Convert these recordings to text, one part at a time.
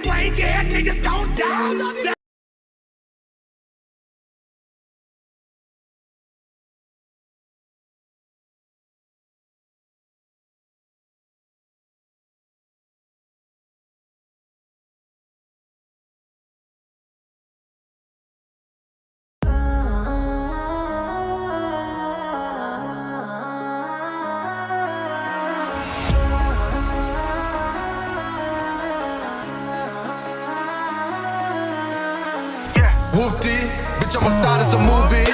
brain dead niggas gon' die. Whoop-dee, bitch, on my side is a movie.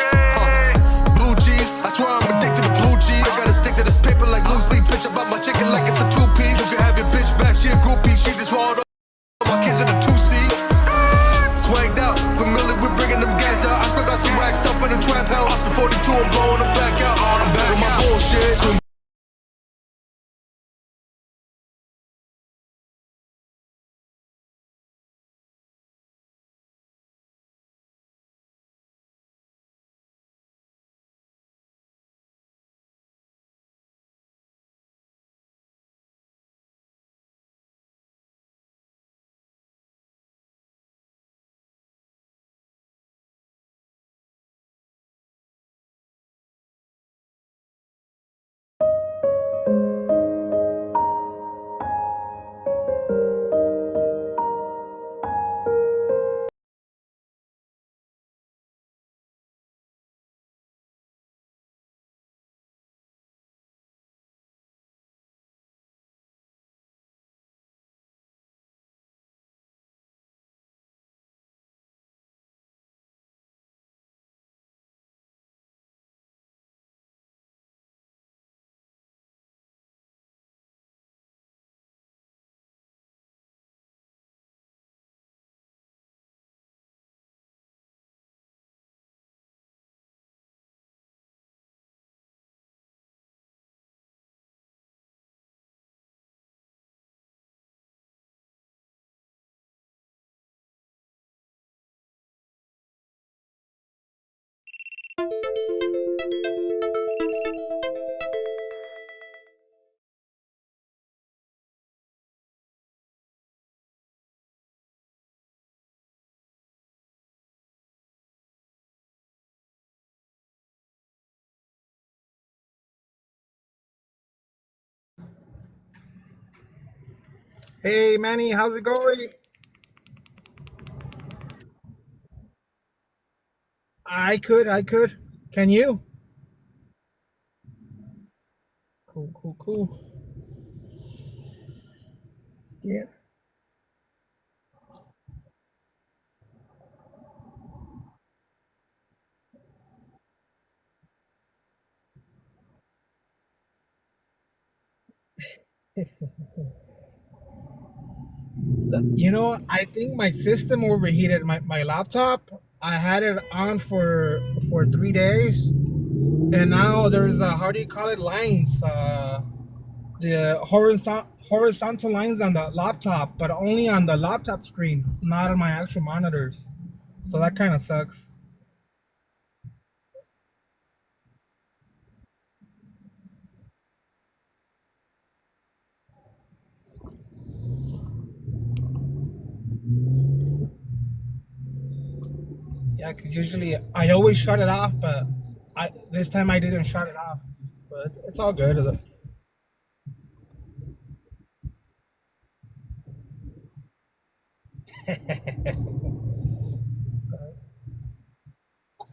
Blue cheese, I swear I'm addicted to blue cheese. I gotta stick to this paper like blue sleep. Bitch, about my chicken like it's a two-piece. You can have your bitch back, she a groupie. She just swallowed up my kids in a two-seat. Swagged out, familiar with bringing them gas out. I still got some rag stuff in the trap house. Austin 42, I'm blowing them back out. I'm back on my bullshit. Swim. Hey Manny, how's it going? I could. Can you? Cool, cool, cool. Yeah. I think my system overheated my laptop. I had it on for 3 days, and now there's how do you call it, lines? The horizontal lines on the laptop, but only on the laptop screen, not on my actual monitors. So that kind of sucks. Yeah, because usually I always shut it off, but I this time I didn't shut it off. But it's all good.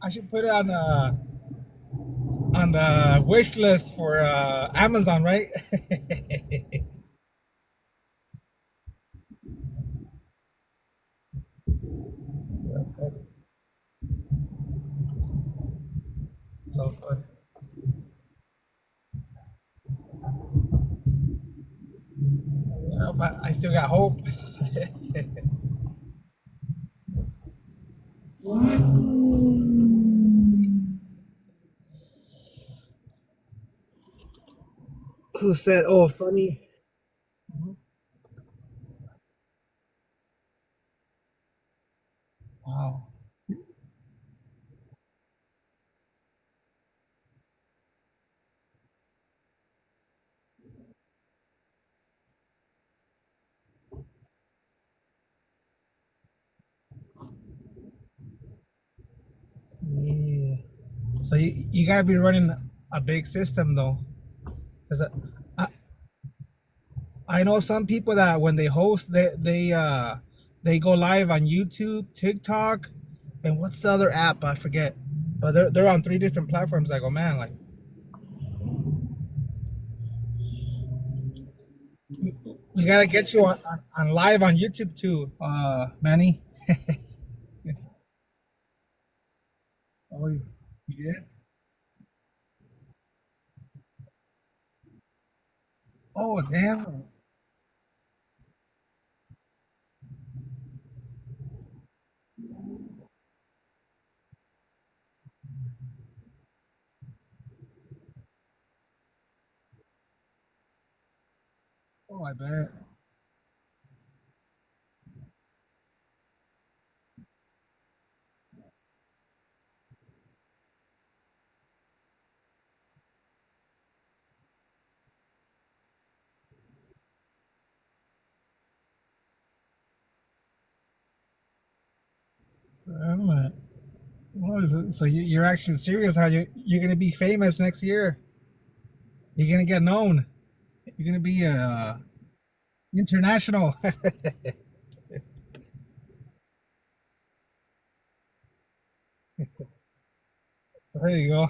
I should put it on the wish list for Amazon, right? That's good. So good. Yeah, but I still got hope. Who said, "Oh, funny"? Wow. So you gotta be running a big system though. 'Cause I, I know some people that when they host, they go live on YouTube, TikTok, and what's the other app? I forget. But they're on three different platforms. I go, man, like we gotta get you on live on YouTube too, Manny. Oh, you did? Oh, damn. Oh, I bet. I'm gonna, what is it? So you're actually serious? How you're gonna be famous next year? You're gonna get known. You're gonna be international. There you go.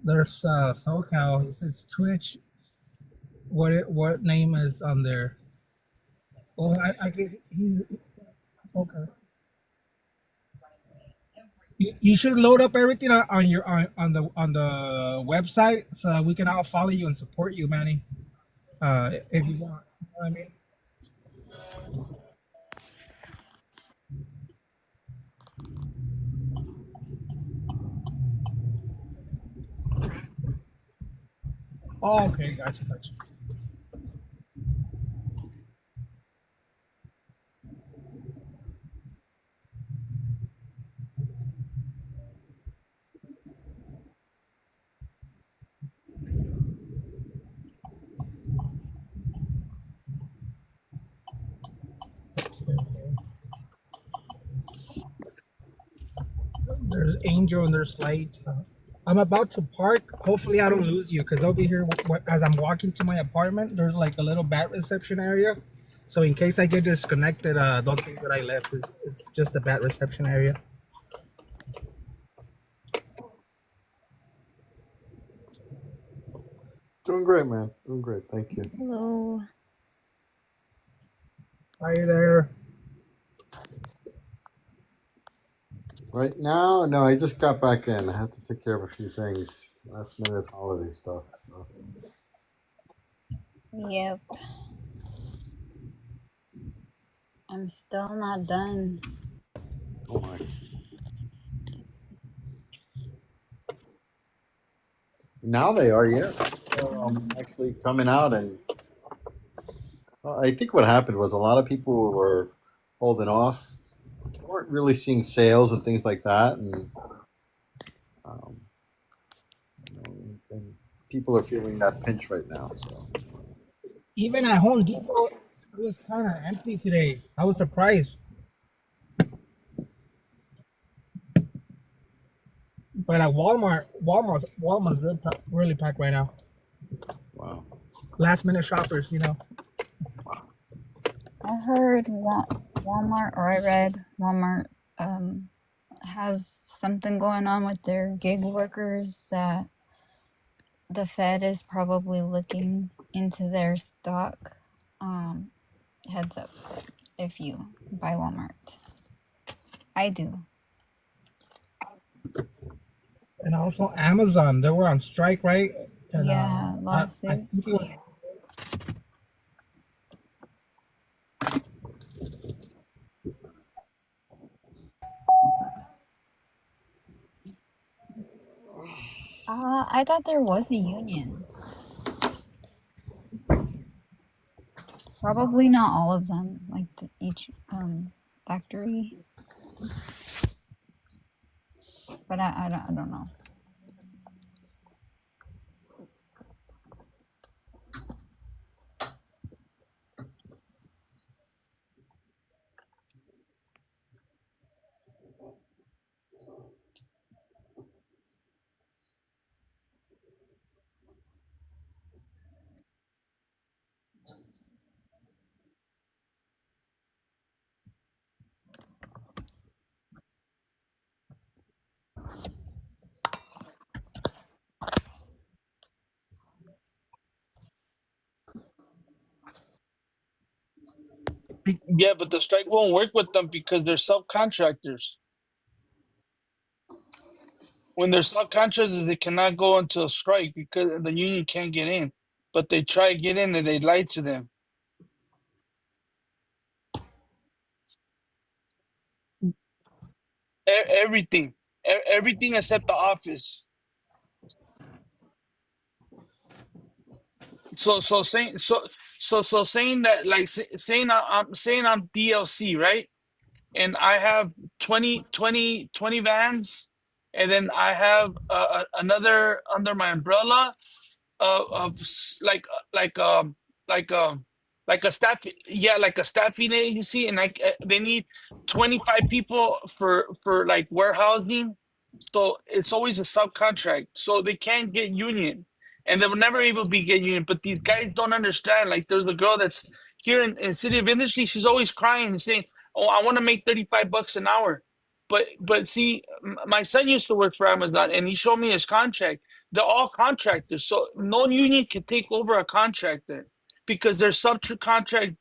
There's SoCal. It says Twitch. What name is on there? Oh, I guess he's okay. You should load up everything on your on the website so that we can all follow you and support you, Manny. If you want, you know what I mean. Oh, okay, gotcha. There's Angel and there's Light. I'm about to park. Hopefully, I don't lose you because over here, as I'm walking to my apartment, there's like a little bat reception area. So in case I get disconnected, don't think that I left. It's just a bat reception area. Doing great, man. Doing great. Thank you. Hello. Hi there. Right now, no, I just got back in. I had to take care of a few things. Last minute holiday stuff. So Yep. I'm still not done. oh my. Now they are, yeah. They're, actually coming out and well, I think what happened was a lot of people were holding off, weren't really seeing sales and things like that, and um, and people are feeling that pinch right now. So Even at Home Depot, it was kind of empty today. I was surprised. But at Walmart's really packed right now. wow. Last minute shoppers, you know. I heard Walmart, or I read Walmart has something going on with their gig workers that the Fed is probably looking into their stock. Heads up if you buy Walmart. I do. And also Amazon, they were on strike, right? And Yeah, I think lawsuits. it was. I thought there was a union. Probably not all of them, like each factory. but I don't know. Yeah, but the strike won't work with them because they're subcontractors. When they're subcontractors, they cannot go into a strike because the union can't get in. But they try to get in and they lie to them. Everything, everything except the office. So saying that like saying I'm saying I'm DLC, right? And I have 20 vans, and then I have another under my umbrella like like um like a staff, yeah, like a staffing agency, and like they need 25 people for like warehousing. So it's always a subcontract, so they can't get union, and they will never able be get union. But these guys don't understand. Like there's a girl that's here in City of Industry. She's always crying and saying, "Oh, I want to make 35 bucks an hour." But see, my son used to work for Amazon, and he showed me his contract. They're all contractors, so no union can take over a contractor because they're subcontract.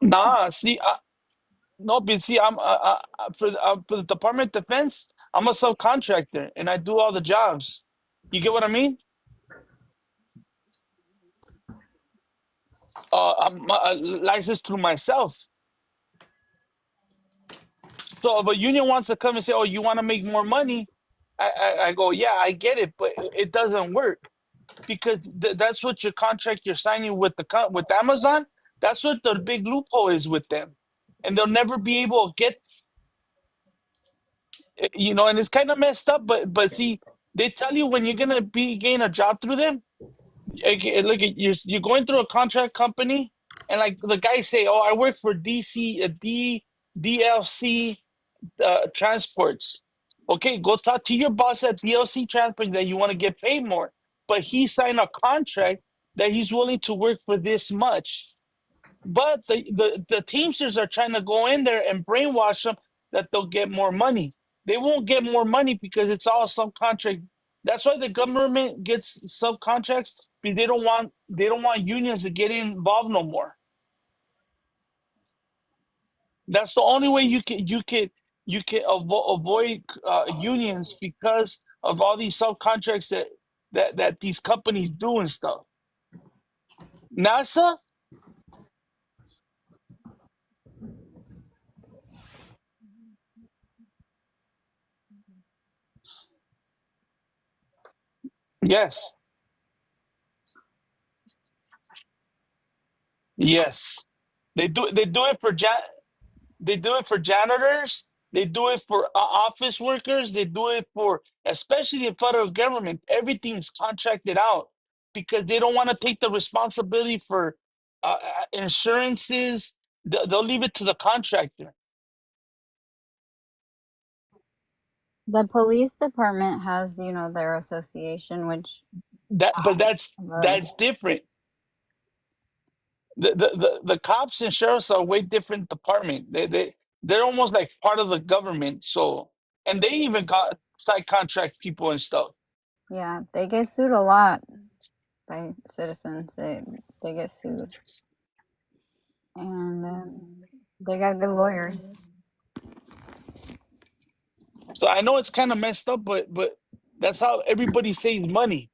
Nah, see, no, but see, for the Department of Defense, I'm a subcontractor and I do all the jobs. You get what I mean? I'm licensed through myself. So if a union wants to come and say, "Oh, you want to make more money," I go, "Yeah, I get it, but it doesn't work." Because that's what your contract you're signing with with Amazon. That's what the big loophole is with them, and they'll never be able to get, And it's kind of messed up. But see, they tell you when you're gonna be getting a job through them. Look at you're going through a contract company, and like the guys say, "Oh, I work for DLC Transports." Okay, go talk to your boss at DLC Transport that you want to get paid more, but he signed a contract that he's willing to work for this much. But the Teamsters are trying to go in there and brainwash them that they'll get more money. They won't get more money because it's all subcontract. That's why the government gets subcontracts because they don't want unions to get involved no more. That's the only way you can avoid unions because of all these subcontracts that these companies do and stuff. NASA, yes, yes, they do it for they do it for janitors. They do it for office workers. They do it for, especially the federal government. Everything's contracted out because they don't want to take the responsibility for insurances. They'll leave it to the contractor. The police department has, their association, which But the that's different. The cops and sheriffs are way different department. They're almost like part of the government. So, and they even got side contract people and stuff. yeah, they get sued a lot by citizens. They get sued, and they got good lawyers. So I know it's kind of messed up, but that's how everybody saves money.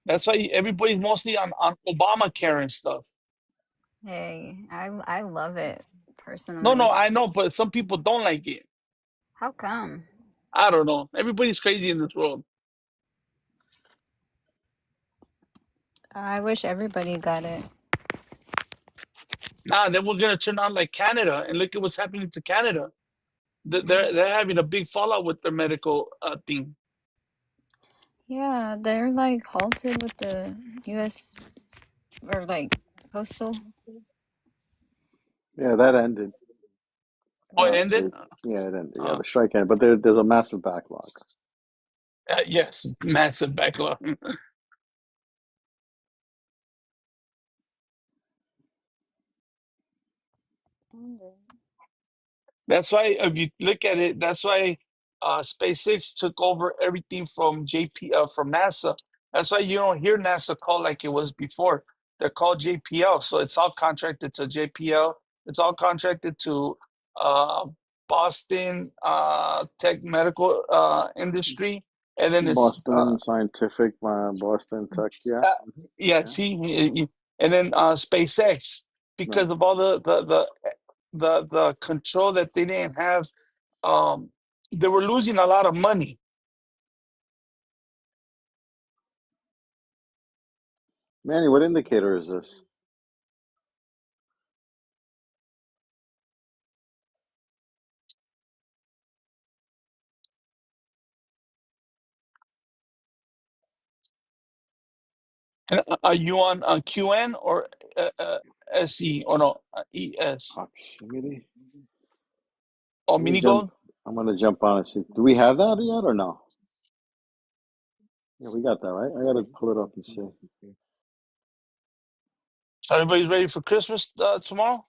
That's why everybody's mostly on Obamacare and stuff. Hey, I love it No, no, personally. I know, but some people don't like it. How come? I don't know. Everybody's crazy in this world. I wish everybody got it. Nah, then we're gonna turn out like Canada, and look at what's happening to Canada. They're having a big fallout with their medical thing. Yeah, they're like halted with the US or like postal. Yeah, that ended Oh, it last ended. week. Yeah, it ended. Yeah, Uh, the strike ended, but there's a massive backlog. yes, massive backlog. That's why if you look at it, that's why SpaceX took over everything from from NASA. That's why you don't hear NASA called like it was before. They're called JPL. So it's all contracted to JPL. It's all contracted to uh, Boston Tech Medical Industry, and then it's Boston Scientific, Boston Tech. Yeah, uh, yeah, yeah, see, and then SpaceX right. because of all the control that they didn't have. um they were losing a lot of money. Manny, what indicator is this? And are you on QN or SE or no ES Proximity. or Let me mini jump. gold? I'm gonna jump on and see. Do we have that yet or no? Yeah, we got that, right? I gotta pull it up and see. So everybody's ready for Christmas tomorrow?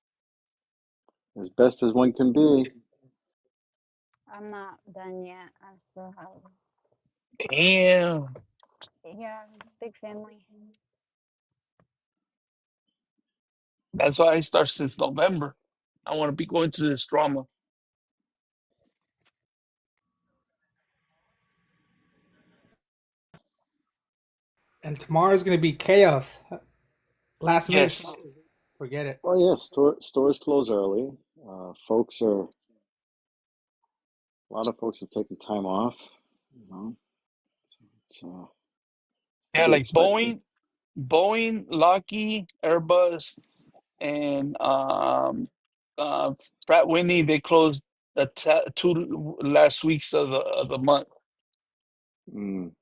As best as one can be. I'm not done yet. I still have, Damn, yeah, big family. that's why I start since November. I want to be going through this drama. And tomorrow's gonna be chaos. Last minute Yes. shopping. Forget it. Oh yeah, stores close early. Folks are a lot of folks have taken time off. You know, so it's to Yeah, be like expected. Boeing, Lockheed, Airbus, and uh, Pratt Whitney. They closed the two last weeks of the month. Mm.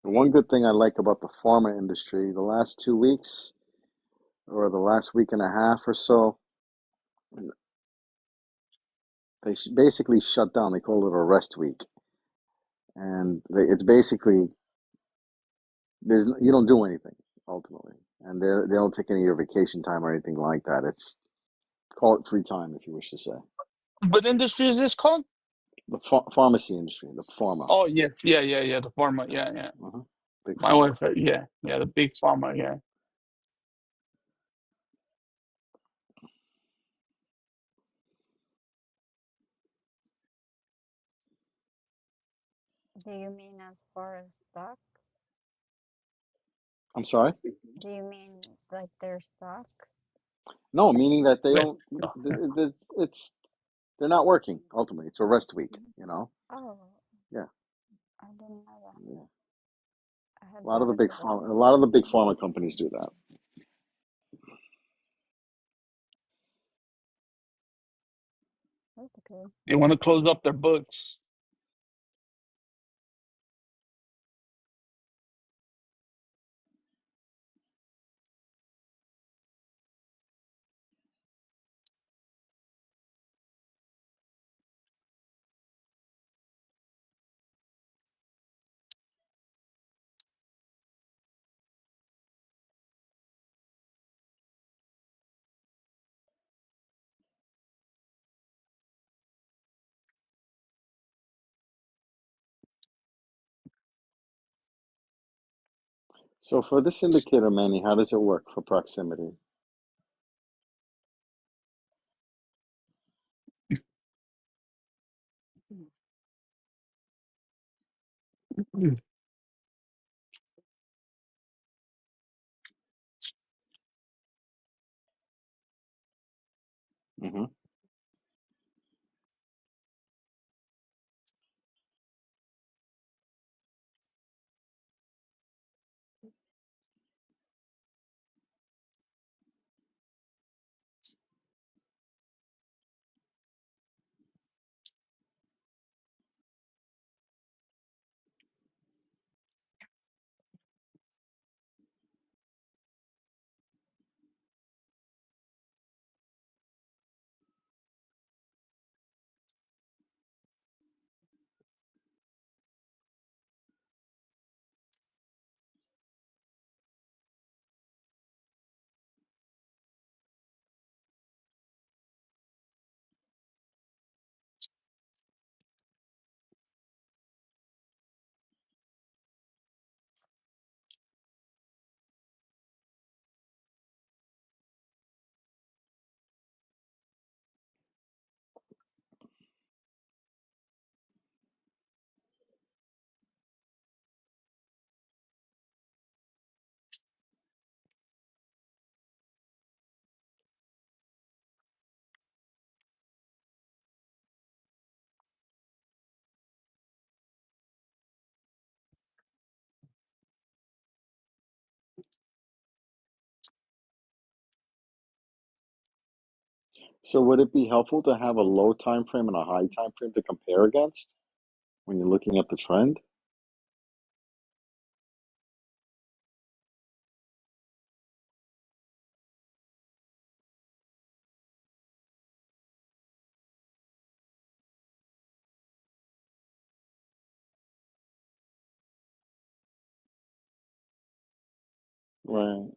The one good thing I like about the pharma industry, the last 2 weeks or the last week and a half or so, they basically shut down. They call it a rest week, and it's basically you don't do anything ultimately, and they don't take any of your vacation time or anything like that. It's call it free time if you wish to say. What industry is this called? The pharmacy industry, the pharma, Oh yes, yeah. The pharma, yeah. uh big My pharma. wife, yeah, the big pharma, yeah. Do you mean as far as stocks? I'm sorry. Do you mean like their stocks? No, meaning that they Wait, don't. no. It's they're not working. Ultimately, it's a rest week. You know. Oh, Yeah, I didn't know that. yeah. I had A lot of the thought it big was pharma, a lot of the big pharma companies do that. that's good. They want to close up their books. So for this indicator, Manny, how does it work for proximity? Hmm. So would it be helpful to have a low time frame and a high time frame to compare against when you're looking at the trend? Right.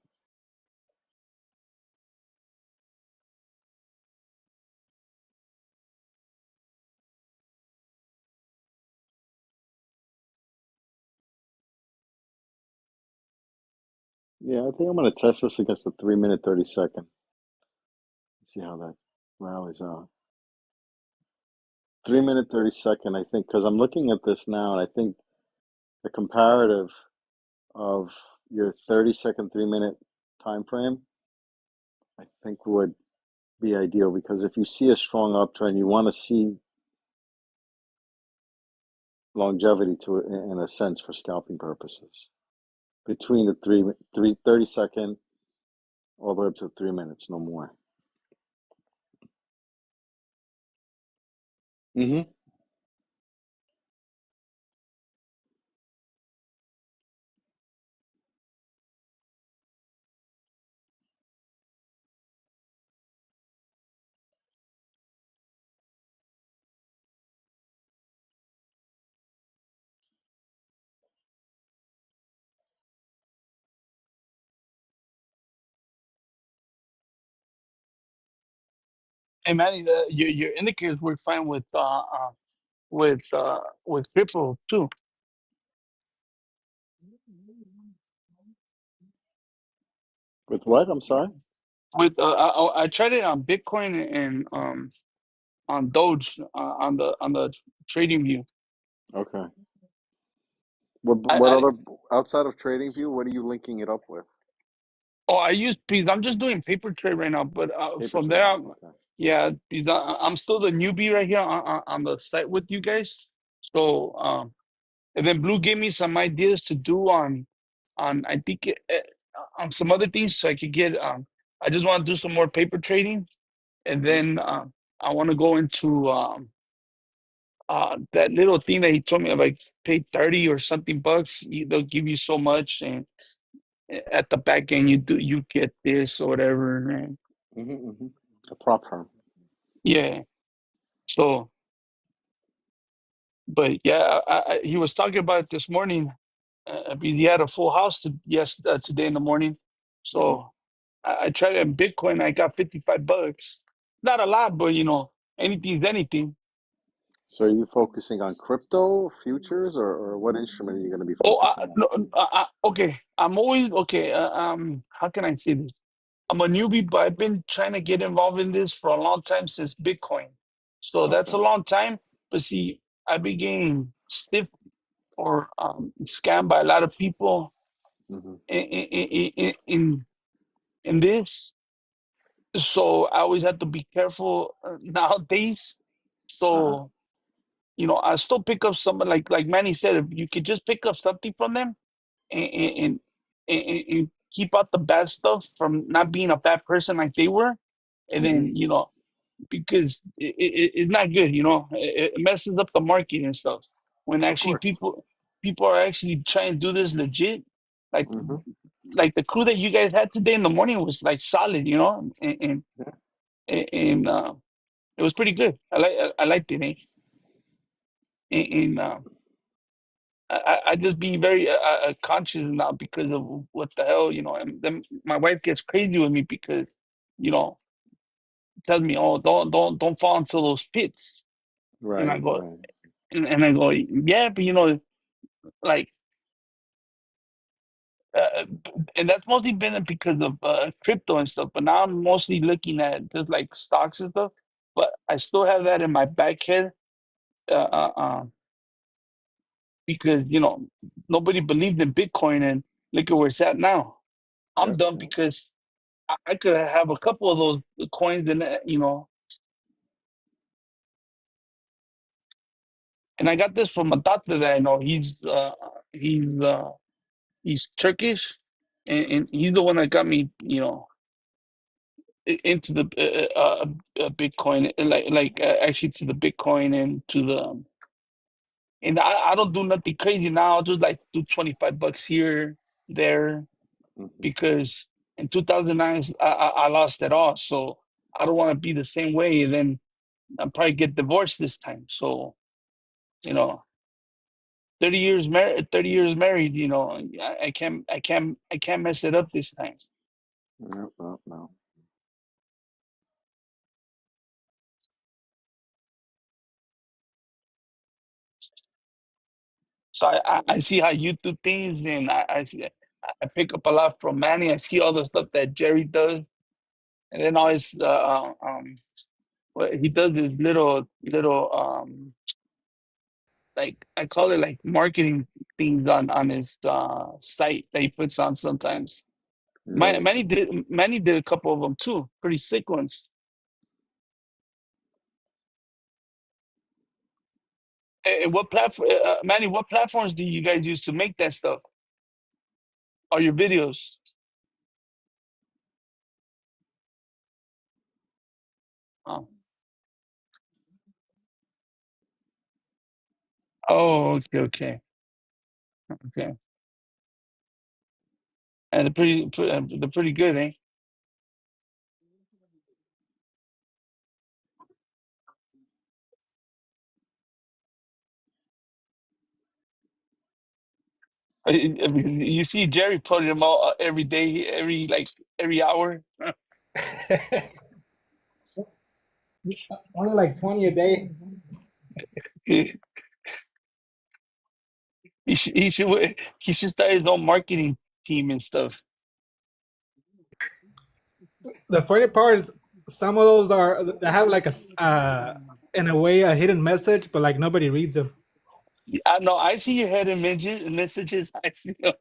Yeah, I think I'm going to test this against the 3 minute 30 second. See how that rallies out. 3 minute 30 second, I think, because I'm looking at this now, and I think the comparative of your 30 second 3 minute time frame, I think would be ideal because if you see a strong uptrend, you want to see longevity to it in a sense for scalping purposes between the 30 second all the way up to 3 minutes, no more. Mm-hmm. Hey Manny, your indicators work fine with crypto too. With what? I'm sorry. With I tried it on Bitcoin and on Doge on the trading view. Okay. What I other outside of TradingView? What are you linking it up with? oh I use because I'm just doing paper trade right now, but Paper from there trading. Okay. yeah, because I'm still the newbie right here on the site with you guys. So and then Blue gave me some ideas to do on I think on some other things so I could get I just want to do some more paper trading and Mm-hmm. then I want to go into that little thing that he told me like pay 30 or something bucks they'll give you so much and at the back end you get this or whatever and Mm-hmm. Mm-hmm. A prop firm. yeah so but yeah he was talking about it this morning he had a full house today in the morning Mm-hmm. so I tried it in Bitcoin I got 55 bucks not a lot but anything's anything. So are you focusing on crypto futures, or what instrument are you going to be Oh, focusing on? no, okay. I'm always okay. How can I say this? I'm a newbie, but I've been trying to get involved in this for a long time since Bitcoin. So that's a Okay. long time. But see, I've been getting stiff or scammed by a lot of people Hmm. in this. So I always have to be careful nowadays. Uh-huh. So I still pick up some like Manny said, if you could just pick up something from them and and keep out the bad stuff from not being a bad person like they were, and Hmm. then because it's not good, it messes up the market and stuff. When Of actually course. people are actually trying to do this legit, like Hmm. like the crew that you guys had today in the morning was like solid, Yeah. and it was pretty good. I liked it, eh? And I just be very conscious now because of what the hell, and then my wife gets crazy with me because you know tells me, oh, don't fall into those pits, and I Right. go Right. and I go, yeah, but like uh, and that's mostly been because of crypto and stuff, but now I'm mostly looking at just like stocks and stuff, but I still have that in my back head, uh, uh, uh, because nobody believed in Bitcoin, and look at where it's at now. I'm Yep. done Yep. because I could have a couple of those coins, and I got this from a doctor that I know. He's Turkish, and he's the one that got me, into the Bitcoin, actually to the Bitcoin and to the. And I don't do nothing crazy now. I'll just like do $25 here, there, Hmm. because in 2009 I lost it all. So I don't want to be the same way, and then I'll probably get divorced this time. So you know, 30 years married. I can't mess it up this time. No. No. No. So I see how you do things, and I pick up a lot from Manny. I see all the stuff that Jerry does, and then always what he does is little like I call it like marketing things on his site that he puts on sometimes. Yeah. Manny did a couple of them too, pretty sick ones. And what platform, Manny? What platforms do you guys use to make that stuff? Or your videos? Oh, oh, okay, okay, okay. And they're pretty good, eh? You see Jerry putting them out every day, every hour. Only like 20 a day. he he should start his own marketing team and stuff. The funny part is some of those are they have like in a way a hidden message, but like nobody reads them. I know. I see your head messages. I see them.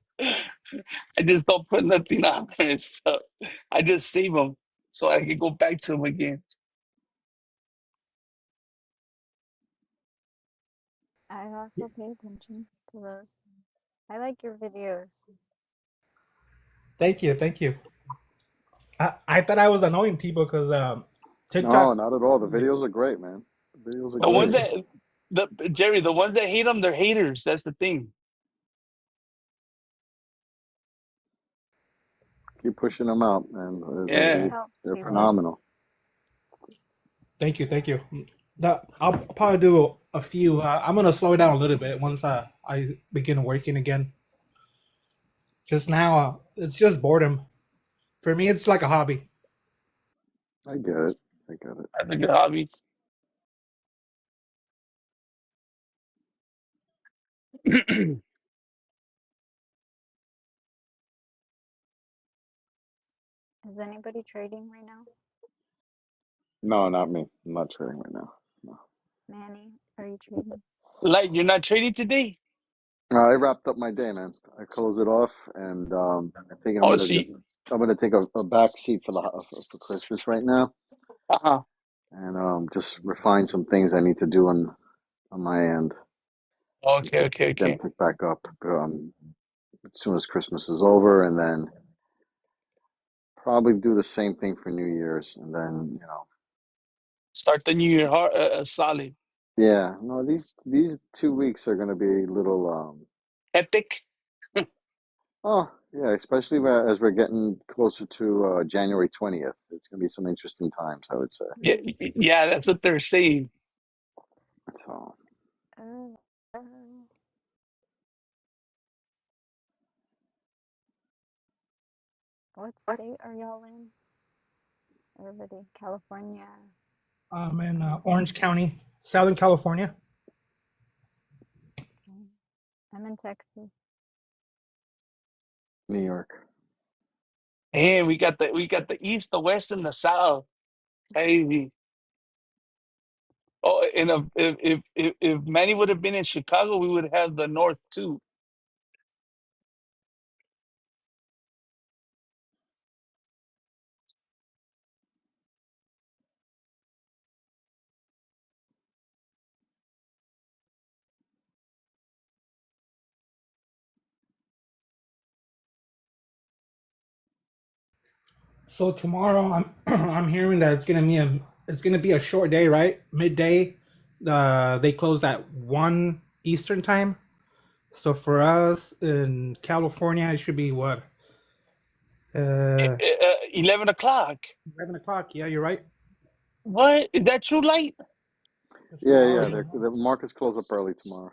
I just don't put nothing on there and stuff. I just save them so I can go back to them again. I also pay attention to those. I like your videos. Thank you, thank you. I thought I was annoying people because No, TikTok. not at all. The videos are great, man. The videos are The ones great. that the Jerry, the ones that hate them, they're haters. That's the thing. Keep pushing them out, man. It Yeah. helps They're people. phenomenal. Thank you, thank you. I'll probably do a few. I'm gonna slow it down a little bit once I begin working again. Just now, it's just boredom. For me, it's like a hobby. I get it. I get it. That's a good hobby. Is anybody trading right now? No, not me. I'm not trading right now. No. Manny, are you trading? Like you're not trading today? I wrapped up my day, man. I closed it off, and I think Oh, she. I'm gonna take a back seat for for Christmas right now, Uh-huh. and just refine some things I need to do on my end. Okay, okay, Then okay. pick back up as soon as Christmas is over, and then probably do the same thing for New Year's, and then Start the new year hard, solid. yeah, no, these 2 weeks are gonna be little Epic. oh yeah, especially as we're getting closer to January 20th. It's gonna be some interesting times, I would say. Yeah, yeah, that's what they're saying. So Uh, uh, what state are y'all in? Everybody, California. I'm in Orange County, Southern California. Okay. I'm in Texas. New York. And we got the east, the west, and the south. Crazy. Oh, and if Manny would have been in Chicago, we would have the north too. So tomorrow, I'm I'm hearing that it's gonna be a short day, right? Midday, they close at 1 Eastern time. So for us in California, it should be what? 11 o'clock. 11 o'clock. Yeah, you're right. What is that true light? Just Yeah, 4 hours. yeah. The markets close up early tomorrow.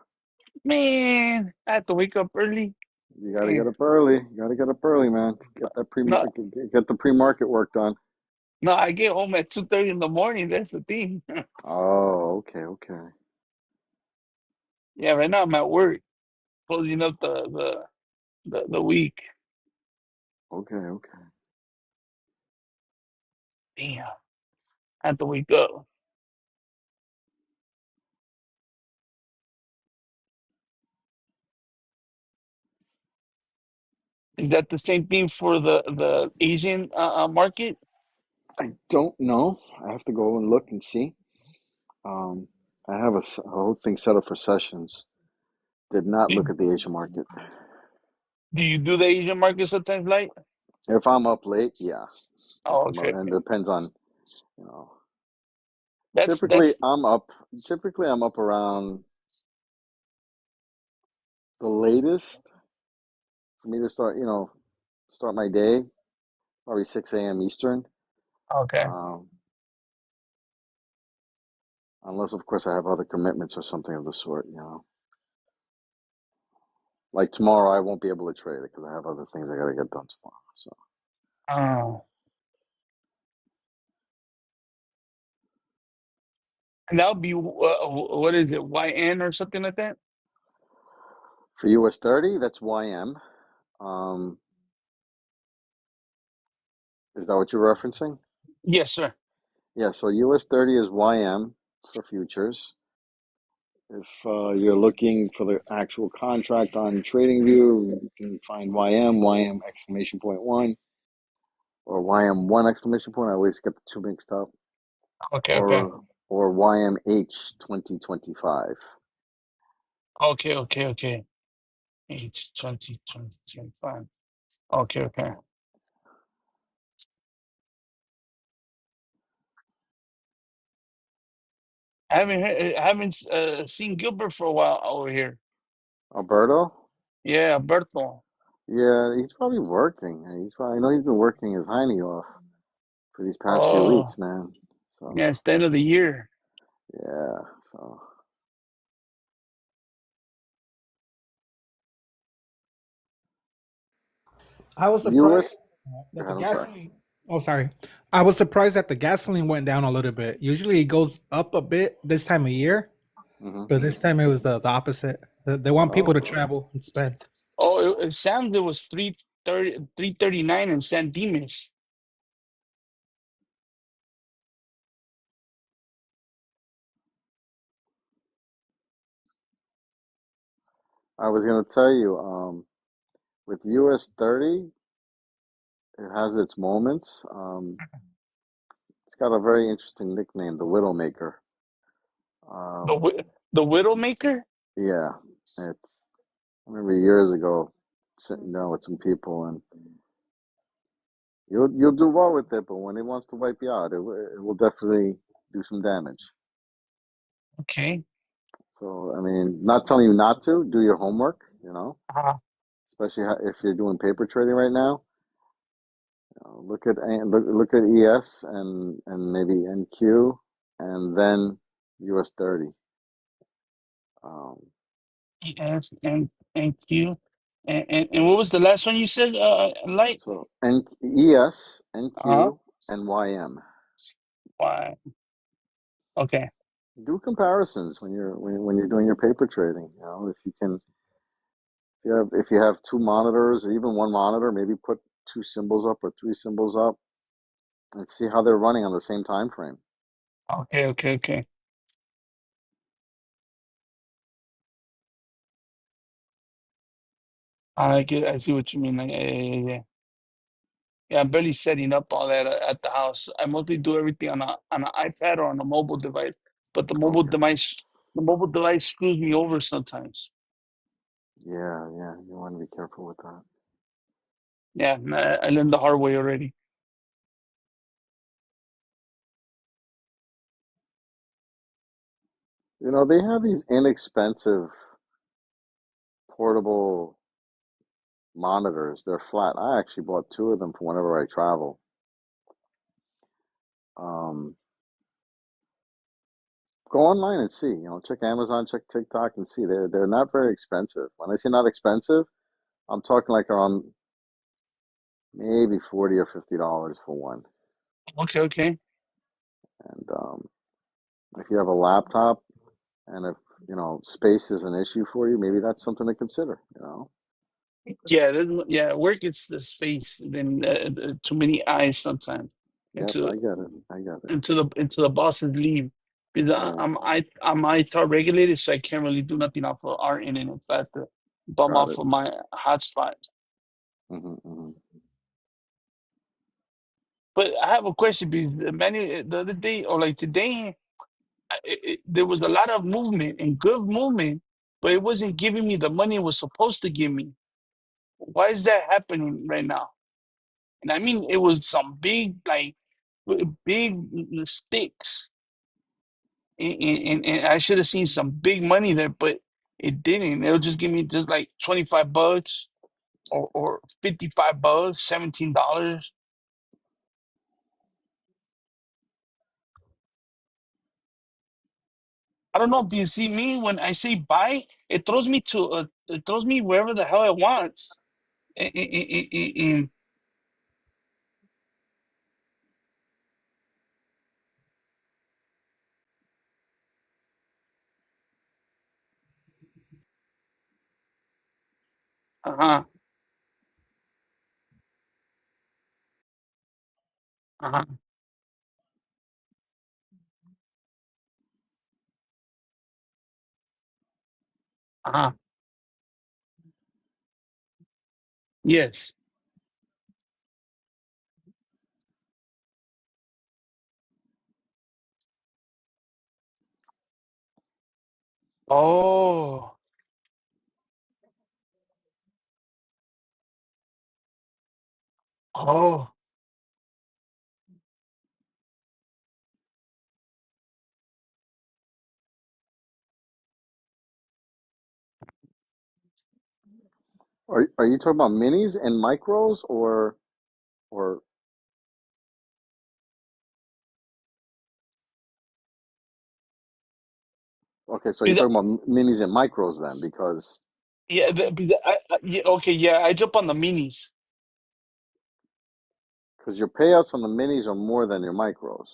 Man, I have to wake up early. You got to get Man. up early. You got to get up early, man. Get that No, get the pre-market work done. no, I get home at 2:30 in the morning. That's the thing. Oh, okay, okay, Yeah, right now I'm at work, closing up the week. okay, okay. Damn, I have to wake up. Is that the same thing for the Asian market? I don't know. I have to go and look and see. Um, I have a whole thing set up for sessions. Did not look Do, at the Asian market. do you do the Asian market sometimes, like? If I'm up late, yeah. If Oh, I'm up, okay, and okay. it depends on, you know. That's Typically, that's I'm up. Typically, I'm up around the latest for me to start. Start my day, probably 6 a.m. Eastern. okay. Um, unless, of course, I have other commitments or something of the sort. Like tomorrow, I won't be able to trade it because I have other things I got to get done tomorrow. So Uh, and that'll be what is it, YN or something like that? for US 30, that's YM. Um, is that what you're referencing? Yes, sir. Yeah. So US 30 is YM for futures. If you're looking for the actual contract on TradingView, you can find YM exclamation point one, or YM1 exclamation point. I always get the two mixed up, Okay, okay, or YMH 2025. okay. H 2025. Okay, okay. I haven't seen Gilbert for a while over here. Alberto? Yeah, Berto. Yeah, he's probably working. I know he's been working his hiney off for these past few Oh, weeks, man. So yeah, it's the end of the year. yeah, so I was US. surprised Go that the ahead. I'm sorry. gasoline. Oh, sorry. I was surprised that the gasoline went down a little bit. Usually it goes up a bit this time of year, Hmm. but this time it was the opposite. They want people to Oh, travel and spend. Oh, it sounds it was 339 in San Dimas. I was gonna tell you, with US 30, it has its moments. It's got a very interesting nickname, the Widowmaker. The Um, wi- the Widowmaker. yeah, it's. I remember years ago sitting down with some people, and you'll do well with it, but when it wants to wipe you out, it will definitely do some damage. Okay. So, I mean, not telling you not to do your homework, Uh, especially if you're doing paper trading right now. Look at ES and maybe NQ, and then US 30. Um, ES and Q. And what was the last one you said? Light. so ES, Uh-huh. NQ, and YM. Why? Okay. Do comparisons when you're doing your paper trading. If you can, if you have two monitors or even one monitor, maybe put two symbols up or three symbols up and see how they're running on the same time frame. Okay. Okay. Okay. I get. I see what you mean. Like, yeah. Yeah, I'm barely setting up all that at the house. I mostly do everything on an iPad or on a mobile device. But Okay. the mobile device screws me over sometimes. Yeah, yeah. You want to be careful with that. Yeah, I learned the hard way already. They have these inexpensive portable monitors. They're flat. I actually bought two of them for whenever I travel. Um, Go online and see. Check Amazon, check TikTok, and see. They're not very expensive. When I say not expensive, I'm talking like around maybe $40 or $50 for one. Okay, okay. And if you have a laptop and if space is an issue for you, maybe that's something to consider. Yeah, work it's the space, then too many eyes sometimes Yep, into I get it. I get it. into the boss's leave. Because Right. I'm ITAR regulated, so I can't really do nothing off of our internet. So I have to bum Got off it. of my hotspot. Hmm. But I have a question because the other day or like today, there was a lot of movement and good movement, but it wasn't giving me the money it was supposed to give me. Why is that happening right now? And I mean, it was some big, like, big sticks. And I should have seen some big money there, but it didn't. It'll just give me just like $25 or $55, $17. I don't know. Because see, me, when I say buy, it throws me wherever the hell it wants. And uh-huh, uh-huh, uh-huh. Yes. Oh, oh, Are you talking about minis and micros or okay? So you're because talking about minis and micros then, because yeah, yeah, okay, yeah. I jump on the minis. your payouts on the minis are more than your micros.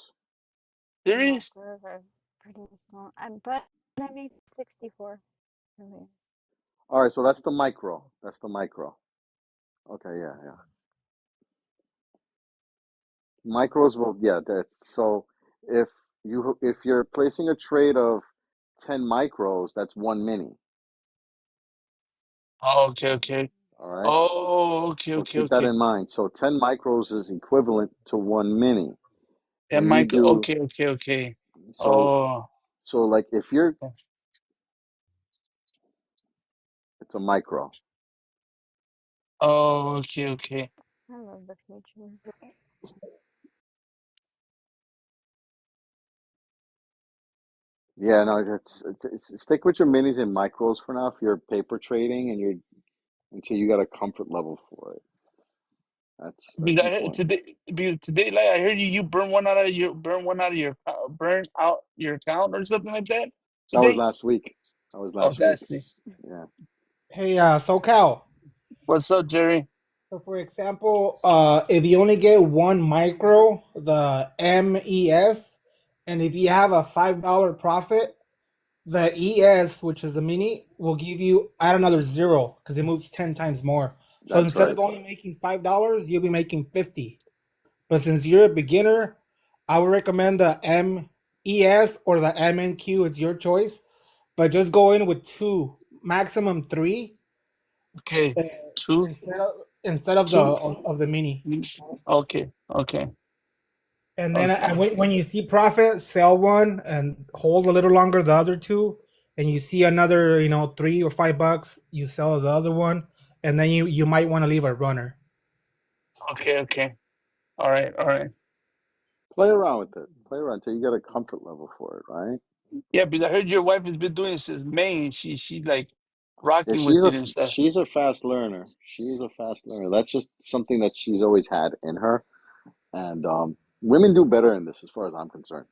There The is. macros are pretty small. But I made 64 earlier. All right, so that's the micro. That's the micro. Okay, yeah, yeah. Micros will, yeah. So if if you're placing a trade of 10 micros, that's one mini. Oh, okay, okay. All right. Oh, okay, So okay, keep that okay. in mind. So 10 micros is equivalent to 1 mini. And When you Mike, do okay, okay, okay. so, Oh, so like if you're, it's a micro. oh, okay, okay. I love the future. Yeah, no, stick with your minis and micros for now if you're paper trading and you're until you got a comfort level for it. That's Because important. today, like I heard you burn one out of your burn out your account or something like that That was today. last week. That was Oh, last week. that's this. Yeah, Hey, SoCal. What's up, Jerry? So, for example, if you only get one micro, the MES, and if you have a $5 profit, the ES, which is a mini, will give you add another zero because it moves 10 times more. So that's instead right. of only making $5, you'll be making 50. But since you're a beginner, I would recommend the MES or the MNQ. It's your choice. But just go in with two, maximum three, Okay, uh, two, instead of the two. of the mini. Okay, okay, And then okay, when you see profit, sell one and hold a little longer the other two. And you see another, $3 or $5, you sell the other one, and then you might want to leave a runner. okay, okay. All right, all right. Play around with it. Play around until you get a comfort level for it, right? Yeah, because I heard your wife has been doing it since May, and she like Yeah, rocking with it and stuff. she's a fast learner. She's a fast learner. That's just something that she's always had in her. And women do better in this, as far as I'm concerned.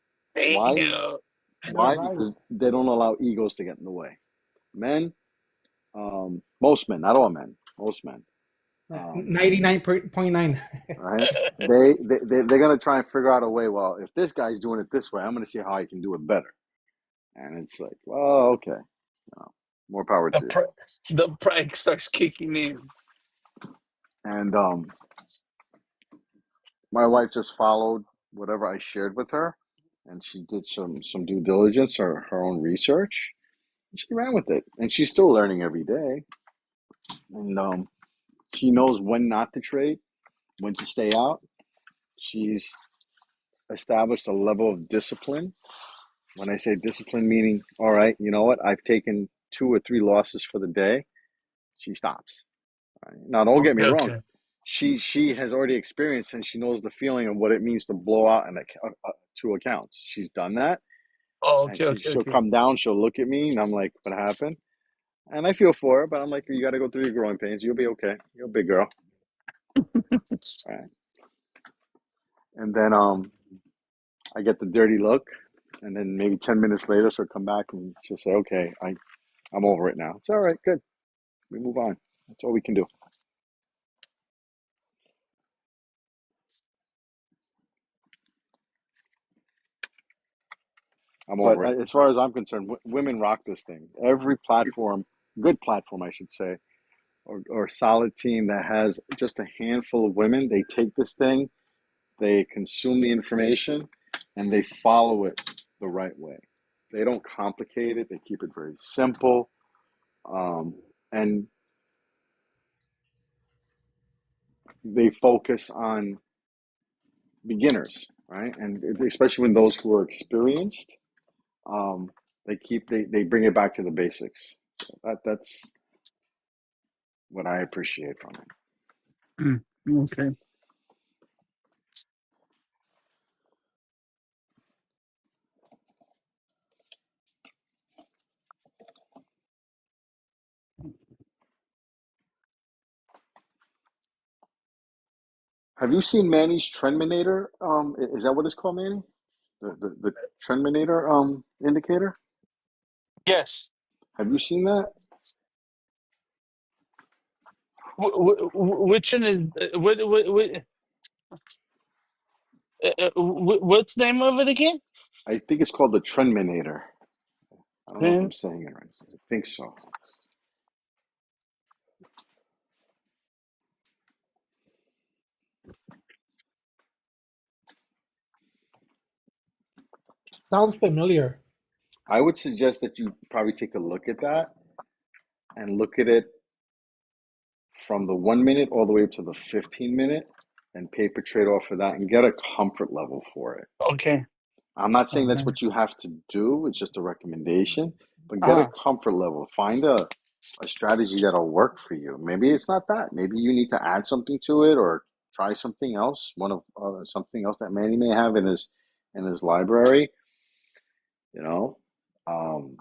Why? Damn. They're Why? right. Because they don't allow egos to get in the way. Men, most men, not all men, most men, um, 99.9. right? They're gonna try and figure out a way. Well, if this guy's doing it this way, I'm gonna see how I can do it better. And it's like, well, okay, more power The to you. pr the pride starts kicking in. And my wife just followed whatever I shared with her, and she did some due diligence or her own research. And she ran with it, and she's still learning every day. And she knows when not to trade, when to stay out. She's established a level of discipline. When I say discipline, meaning, all right, you know what? I've taken 2 or 3 losses for the day. She stops. Right? Now, don't get me Okay, wrong. okay. She has already experienced and she knows the feeling of what it means to blow out 2 accounts. She's done that, Oh, and okay, okay, she'll okay. come down. She'll look at me, and I'm like, "What happened?" And I feel for her, but I'm like, "You got to go through your growing pains. You'll be okay. You're a big girl." Right? And then I get the dirty look, and then maybe 10 minutes later, she'll come back and she'll say, "Okay, I'm over it now. It's all right. Good. We move on. That's all we can do. I'm But over it. as far as I'm concerned, women rock this thing. Every platform, good platform, I should say, or solid team that has just a handful of women, they take this thing, they consume the information, and they follow it the right way. They don't complicate it. They keep it very simple, and they focus on beginners, right? And especially when those who are experienced, um, they bring it back to the basics. So that's what I appreciate from it. Mm, okay. Have you seen Manny's Trendminator? Is that what it's called, Manny? The Trendminator indicator? Yes. Have you seen that? Which one is what's the name of it again? I think it's called the Trendminator. I don't know if I'm Then saying it right. I think so. Sounds familiar. I would suggest that you probably take a look at that and look at it from the 1 minute all the way up to the 15 minute and paper trade off of that and get a comfort level for it. Okay. I'm not saying that's Okay. what you have to do, it's just a recommendation, but get a Uh-huh. comfort level. Find a strategy that'll work for you. Maybe it's not that. Maybe you need to add something to it or try something else, one of something else that Manny may have in his library, you know. Um,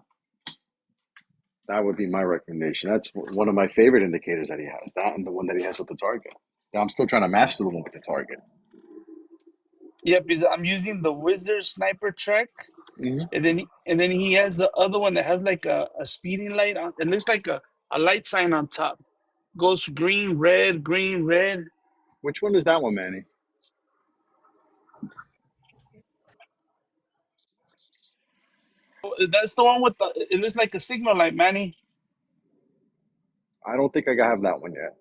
that would be my recommendation. That's one of my favorite indicators that he has. That and the one that he has with the target. Now, I'm still trying to master the one with the target. Yeah, because I'm using the Wizard Sniper Trek, Hmm. and then he has the other one that has like a speeding light on. It looks like a light sign on top. Goes green, red, green, red. Which one is that one, Manny? Oh, that's the one with the. It looks like a signal light, Manny. I don't think I have that one yet.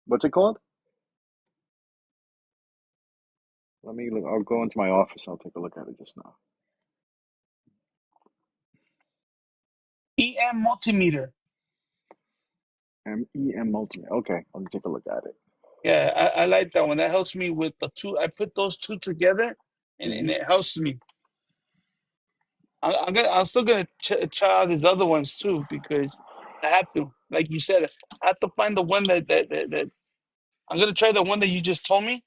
What's it called? Let me look. I'll go into my office. I'll take a look at it just now. EM multimeter. MEM Multimate. Okay, let me take a look at it. Yeah, I like that one. That helps me with the two. I put those two together, and Hmm. it helps me. I'm still gonna try out these other ones too because I have to. Like you said, I have to find the one that I'm gonna try the one that you just told me.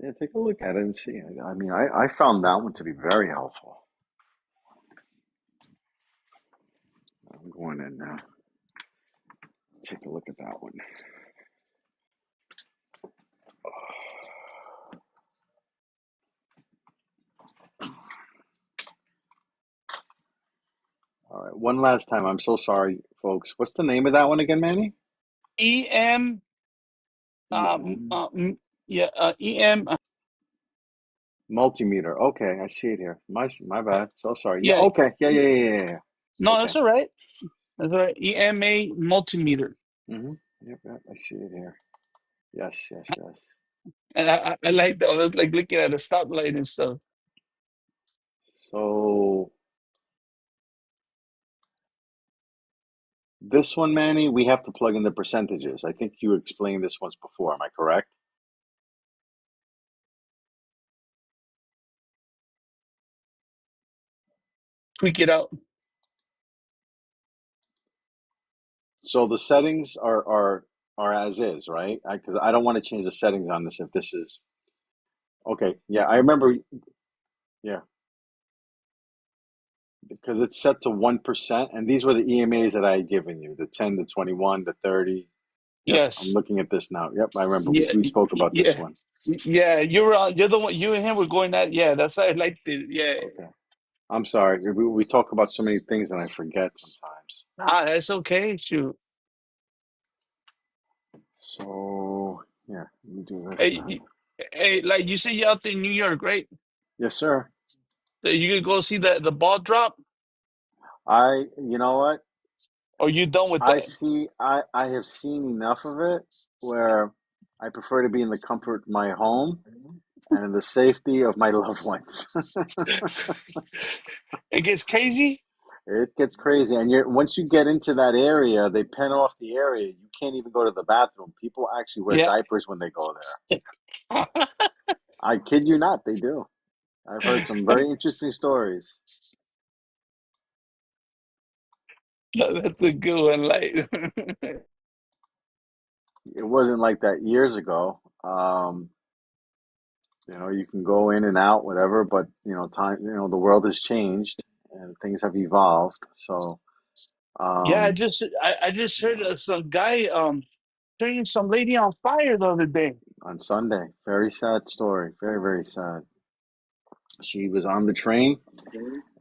Yeah, take a look at it and see. I mean, I found that one to be very helpful. I'm going in now. Take a look at that one. All right, one last time. I'm so sorry, folks. What's the name of that one again, Manny? EM, EM yeah, EM, Multimeter. Okay, I see it here. My bad. So sorry. Yeah. yeah. Okay. Yeah. Yeah. Yeah. Yeah. Yeah. No, Okay. that's all right. That's all right. EMA multimeter. Mm-hmm. Yep. Yep. I see it here. Yes. Yes. Yes. And I like that. That's like looking at a stoplight and stuff. So this one, Manny, we have to plug in the percentages. I think you explained this once before. Am I correct? Tweak it out. So the settings are as is, right? Because I don't want to change the settings on this if this is okay. Yeah, I remember. Yeah, because it's set to 1%, and these were the EMAs that I had given you, the 10, the 21, the 30. Yep, I'm Yes. looking at this now. Yep, I remember Yeah. we spoke about this Yeah. one. Yeah. You're the one. You and him were going at. Yeah. That's how I liked it. Yeah. Okay, I'm sorry. We talk about so many things and I forget sometimes. That's okay. Shoot. So yeah, let me do this Hey, now. hey, like you said, you're out there in New York, right? Yes, sir. So you could go see the ball drop, You know what? or you done with that? I have seen enough of it where I prefer to be in the comfort of my home and in the safety of my loved ones. It gets crazy. It gets crazy, and once you get into that area, they pen off the area. You can't even go to the bathroom. People actually wear Yeah. diapers when they go there. I kid you not, they do. I've heard some very interesting stories. That's a good one. Like, It wasn't like that years ago. You can go in and out, whatever, but the world has changed and things have evolved. So, yeah, um, I just heard some guy turning some lady on fire the other day. on Sunday, very sad story, very, very sad. She was on the train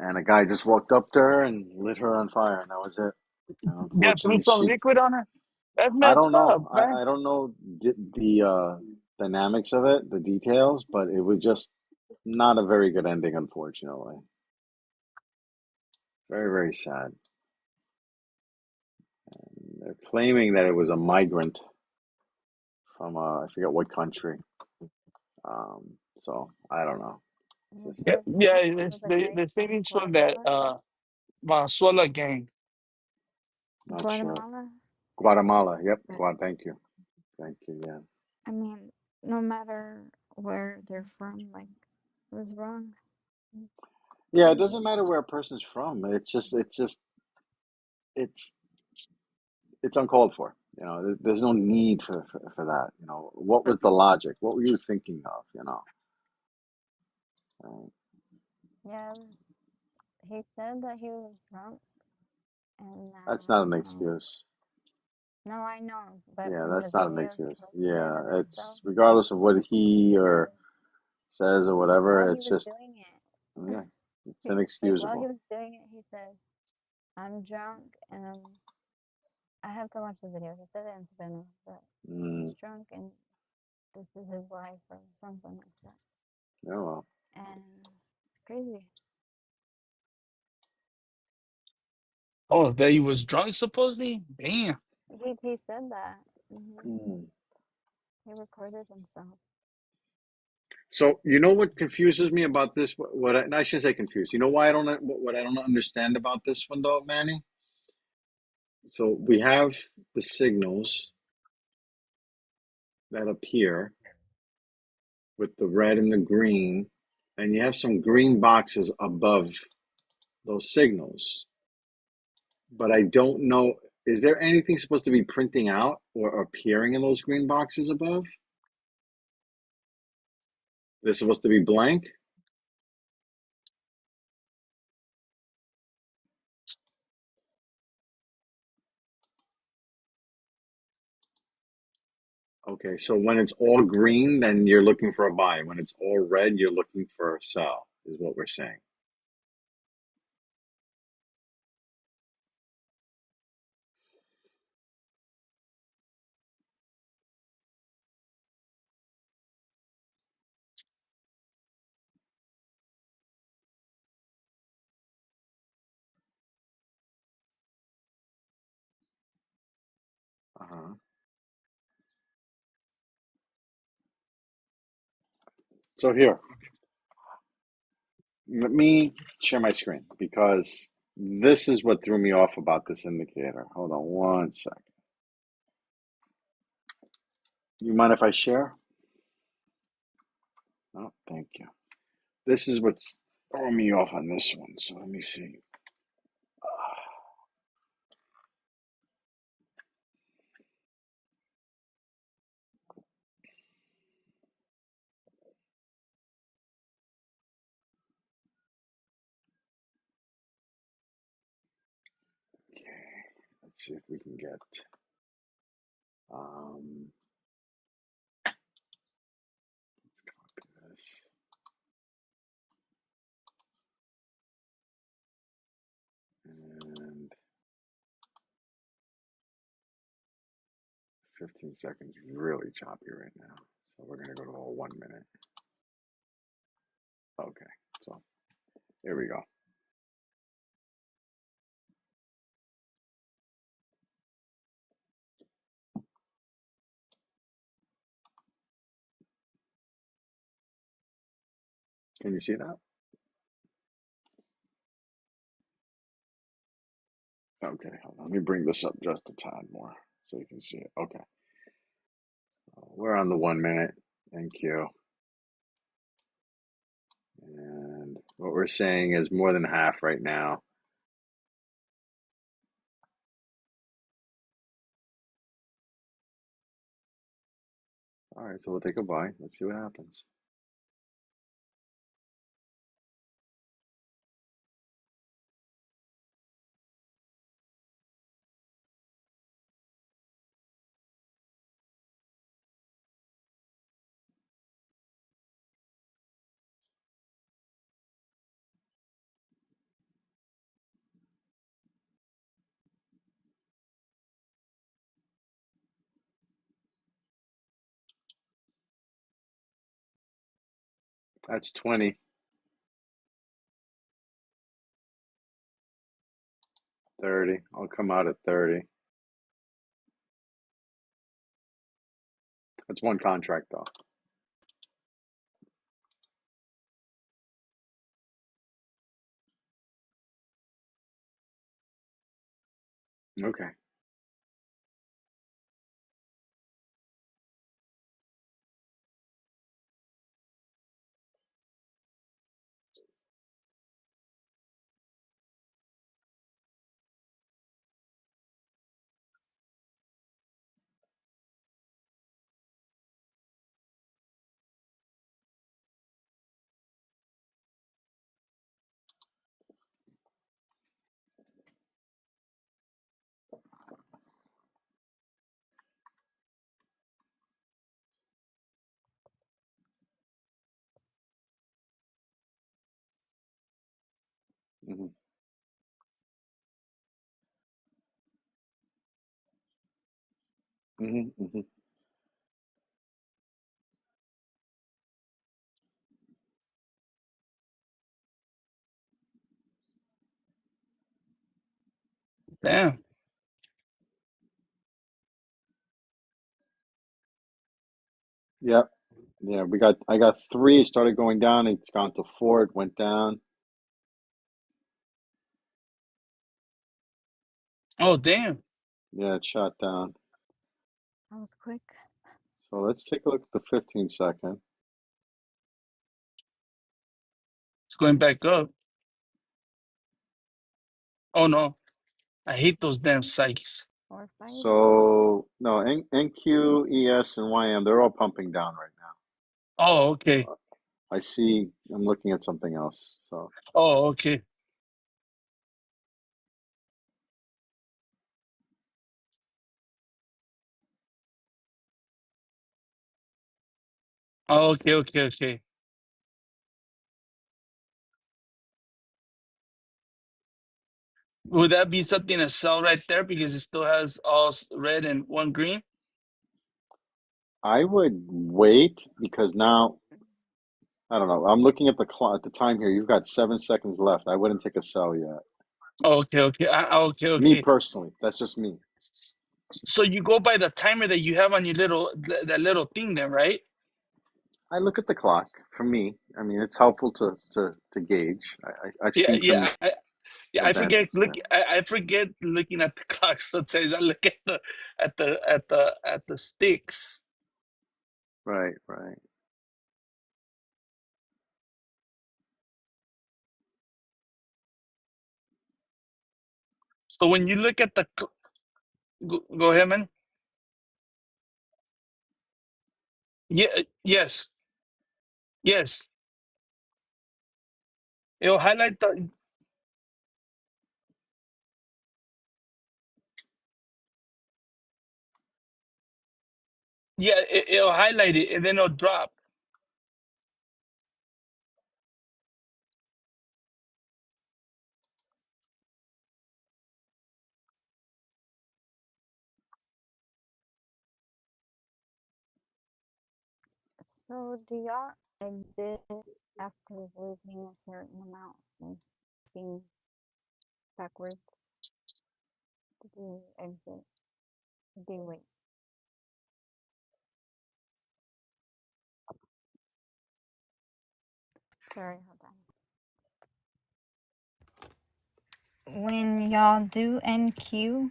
and a guy just walked up to her and lit her on fire, and that was it. And Yeah, threw unfortunately, some liquid on her. That's I messed don't up, know. man. I don't know the dynamics of it, the details, but it was just not a very good ending, unfortunately. Very, very sad. They're claiming that it was a migrant from I forget what country. So I don't know. He Just Yeah, said yeah. he It's, was a guy they say from he's from that Guatemala. Venezuela gang. not sure. Guatemala. Guatemala. Yep. But Thank you. Thank you. Yeah. I mean, no matter where they're from, like, it was wrong. Yeah. It doesn't matter where a person's from. It's it's uncalled for. There's no need for that. What was the logic? What were you thinking of? Uh, Yeah, he said that he was drunk and that's not an um, excuse. no, I know, but Yeah, in the that's not an video he excuse. posted of Yeah, himself, it's regardless of what he or says or while whatever. he It's was just doing it, yeah, it's like while he inexcusable. was doing it, he said, "I'm drunk and I have to watch the video." He said it in Spanish, but Mm, he's drunk and this is his wife or something like that, oh well. and it's crazy. Oh, that he was drunk supposedly. Damn. He said that. Mm. He recorded himself. So you know what confuses me about this? No, I shouldn't say confused. You know why I don't what I don't understand about this one though, Manny? So we have the signals that appear with the red and the green, and you have some green boxes above those signals. But I don't know, is there anything supposed to be printing out or appearing in those green boxes above? They're supposed to be blank? Okay, so when it's all green, then you're looking for a buy. When it's all red, you're looking for a sell, is what we're saying. Uh-huh. So here, let me share my screen because this is what threw me off about this indicator. Hold on one second. You mind if I share? Oh, thank you. This is what's throwing me off on this one. So let me see. Okay, let's see if we can get um copy this. And 15 seconds really choppy right now. So we're gonna go to all 1 minute. Okay, so here we go. Can you see that? Okay, hold on. Let me bring this up just a tad more so you can see it. Okay, we're on the 1 minute. Thank you. And what we're saying is more than half right now. All right, so we'll take a buy. Let's see what happens. That's 20, 30. I'll come out at 30. That's one contract though. Okay. Hmm. Hmm. Hmm. Damn. Yep. Yeah, I got three. It started going down. It's gone to four. It went down. Oh, damn. Yeah, it shot down. That was quick. So let's take a look at the 15-second. It's going back up. Oh no. I hate those damn psychs. 4-5. So no, NQ, ES, and YM, they're all pumping down right Oh, okay. now. I see. I'm looking at something else. So Oh, okay. Oh, okay, okay, okay. Would that be something to sell right there because it still has all red and one green? I would wait because now I don't know. I'm looking at the clock at the time here. You've got 7 seconds left. I wouldn't take a sell yet. Oh, okay, okay. Okay, Me okay. personally, that's just me. So you go by the timer that you have on your little that little thing then, right? I look at the clock. For me, I mean, it's helpful to gauge. I've Yeah, seen yeah. some Yeah, advantage there. I forget looking at the clock sometimes. I look at the sticks. Right, right. So when you look at go ahead, man. Yeah, yes, yes. It'll highlight the yeah, it'll highlight it and then it'll drop. So do y'all exit after losing a certain amount, like being backwards? Do you exit? Do you wait? Sorry, hold on. When y'all do NQ,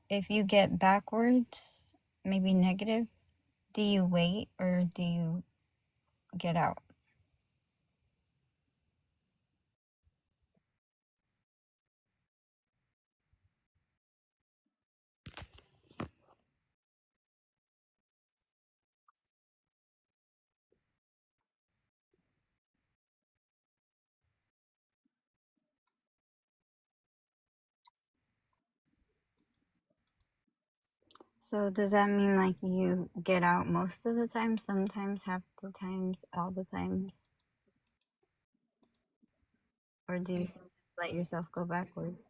if you get backwards, maybe negative, do you wait or do you get out? So does that mean like you get out most of the time, sometimes half the times, all the times? Or do you sometimes let yourself go backwards?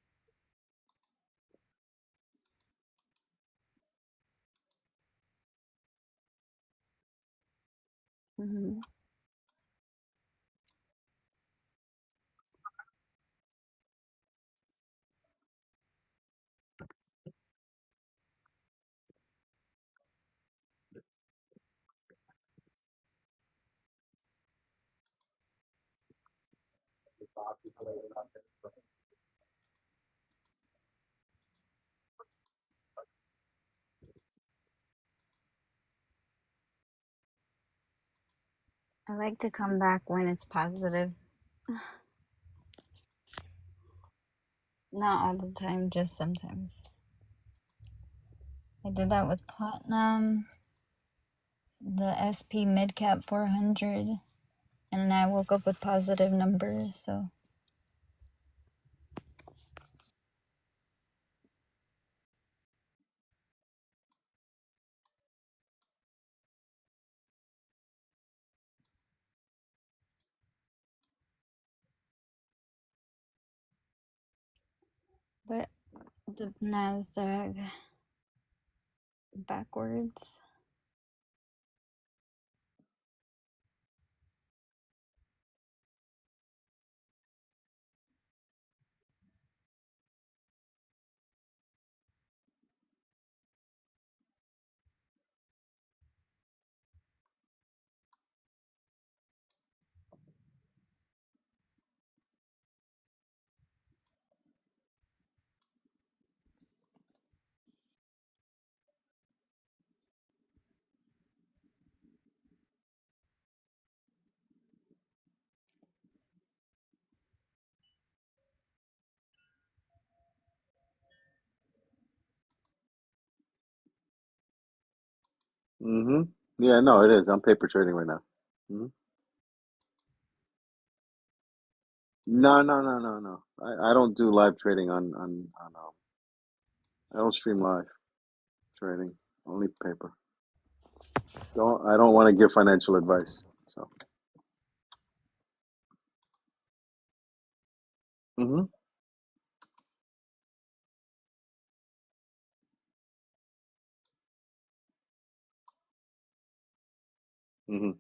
Hmm. I like to come back when it's positive. Not all the time, just sometimes. I did that with Platinum, the SP Midcap 400, and I woke up with positive numbers, so. But the NASDAQ backwards. Mm-hmm. Yeah, no, it is. I'm paper trading right now. Hmm. No, no, no, no, no. I don't do live trading on. I don't stream live trading. Only paper. I don't want to give financial advice. So. Mm-hmm. Mm-hmm.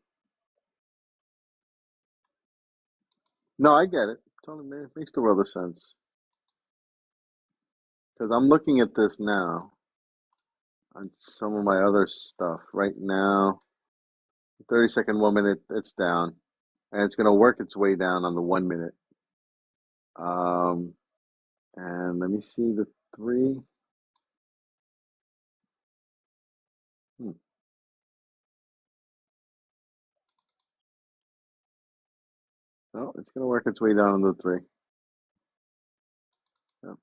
No, I get it. Totally makes the world of sense. Because I'm looking at this now on some of my other stuff. Right now, 30-second 1 minute, it's down. And it's going to work its way down on the 1 minute. Um, and let me see the three. Hmm. No, it's going to work its way down on the three. Yep.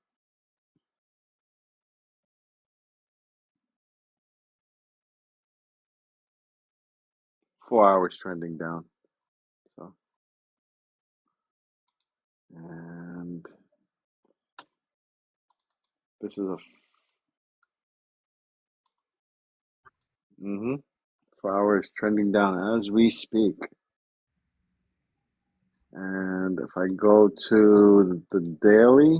4 hours trending down. So, and this is a 4 hours trending down as we speak. And if I go to the daily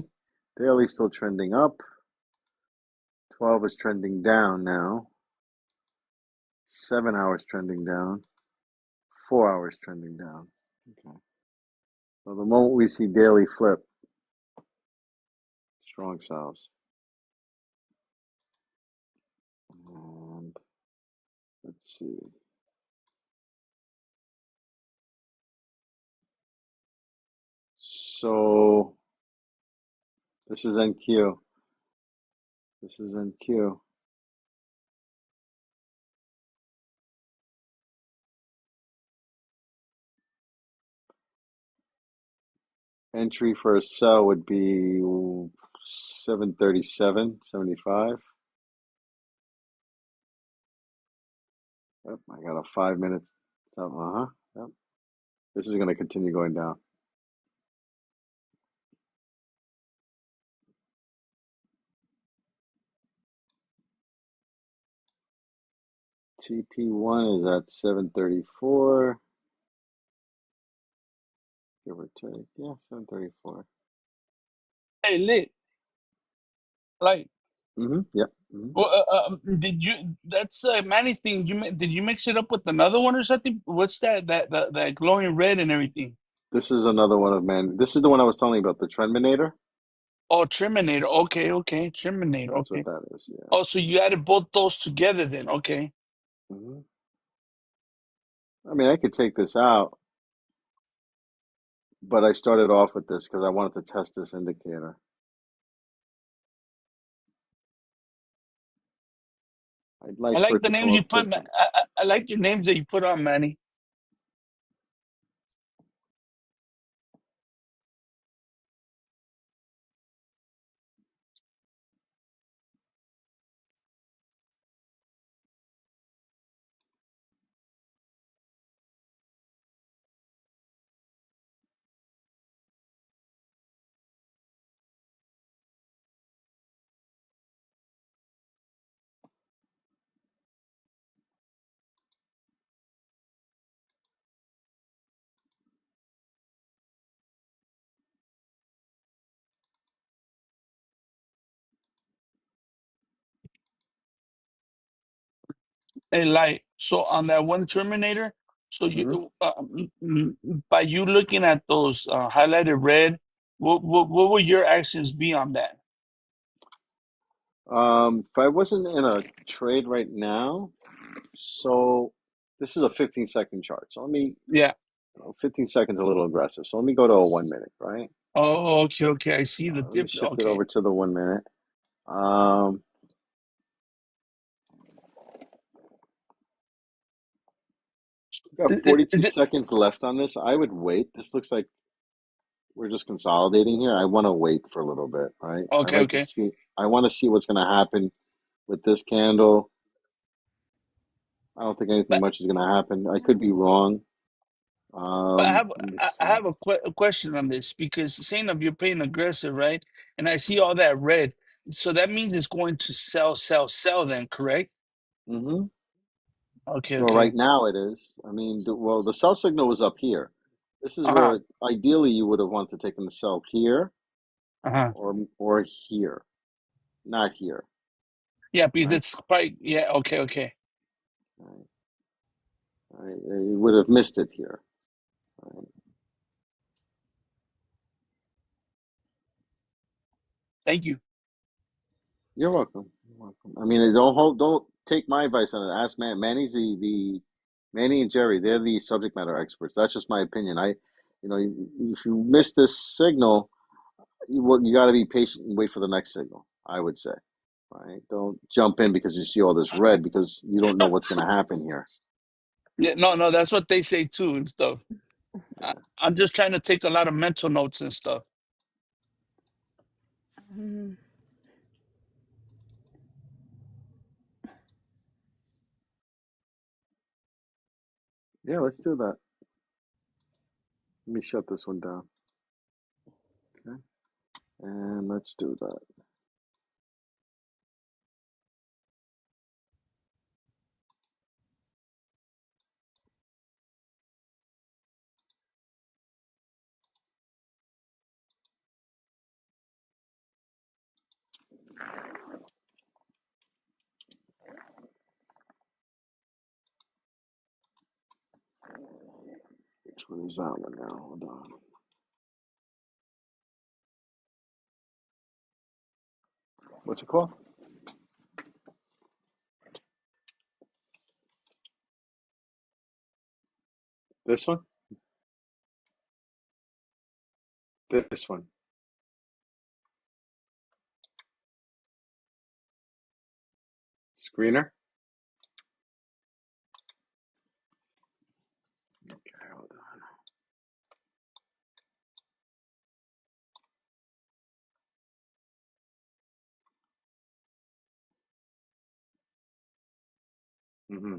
still trending up. 12 is trending down now. 7 hours trending down. 4 hours trending down. Okay. So the moment we see daily flip, strong selves. And let's see. So this is NQ. This is NQ. Entry for a sell would be 737.75. Yep, I got a 5 minutes. Yep. This is going to continue going down. TP1 is at 734. Give or take. Yeah, 734. Hey, lit. Like, Mm-hmm. Yep. well, did you? That's Manny thing. Did you mix it up with another one or something? What's that glowing red and everything? This is another one of man. This is the one I was telling you about, the Trendminator. Oh, Terminator. Okay, Terminator. That's what Okay. that is. Yeah. Oh, so you added both those together then? Okay. Hmm. I mean, I could take this out. but I started off with this because I wanted to test this indicator. I'd I like for like it the to come names you up put. just. I like your names that you put on, Manny. A light. So on that one Terminator, so Mhm. you by you looking at those highlighted red, what would your actions be on that? If I wasn't in a trade right now, so this is a 15-second chart. So let me, Yeah. 15 seconds a little aggressive. So let me go to a 1 minute, right? Oh, okay, okay. I see the Let me diff. shift it Okay. over to the 1 minute. Um, we got Is 42 it- seconds left on this. I would wait. This looks like we're just consolidating here. I want to wait for a little bit, right? I okay, like to okay. see, I want to see what's going to happen with this candle. I don't think anything But much is going to happen. I could be wrong. I have Let me I see. have a question on this because saying of you're playing aggressive, right? And I see all that red. So that means it's going to sell, sell, sell then, correct? Mm-hmm. Okay, Well, right okay. now it is. I mean, the sell signal was up here. This is Uh-huh. where ideally you would have wanted to take in the sell here Uh-huh. or here, not here, Yeah, because right? it's quite yeah, okay, okay. Right. Right. You would have missed it here. Right. Thank you. You're welcome. You're welcome. I mean, don't take my advice on it. Ask Manny's the Manny and Jerry. They're the subject matter experts. That's just my opinion. If you miss this signal, you got to be patient and wait for the next signal. I would say, right? Don't jump in because you see all this red because you don't know what's going to happen here. Yeah, no, no, that's what they say too and stuff. I'm just trying to take a lot of mental notes and stuff. Um, Yeah, let's do that. Let me shut this one down. Okay, and let's do that. Which one is that one now? Hold on. What's it called? This one? This one. Screener? Okay, hold on. Mm-hmm.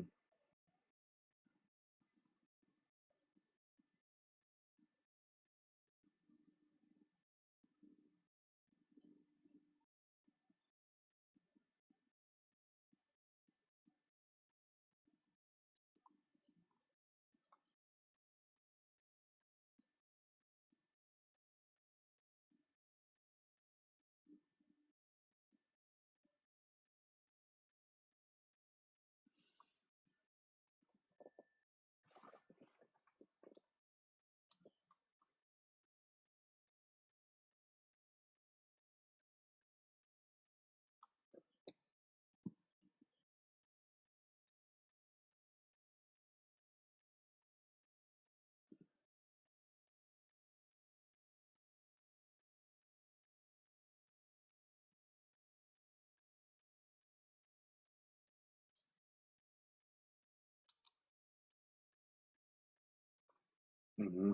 Mm-hmm.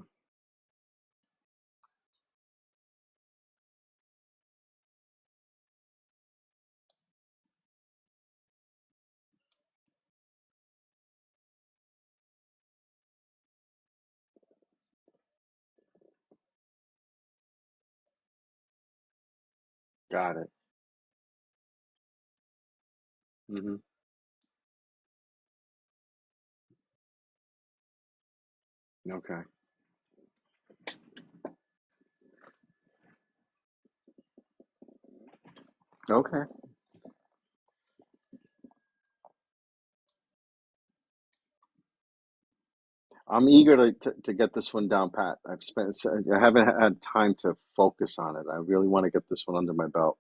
Got it. Mm-hmm. Okay. Okay. I'm eager to get this one down pat. I haven't had time to focus on it. I really want to get this one under my belt.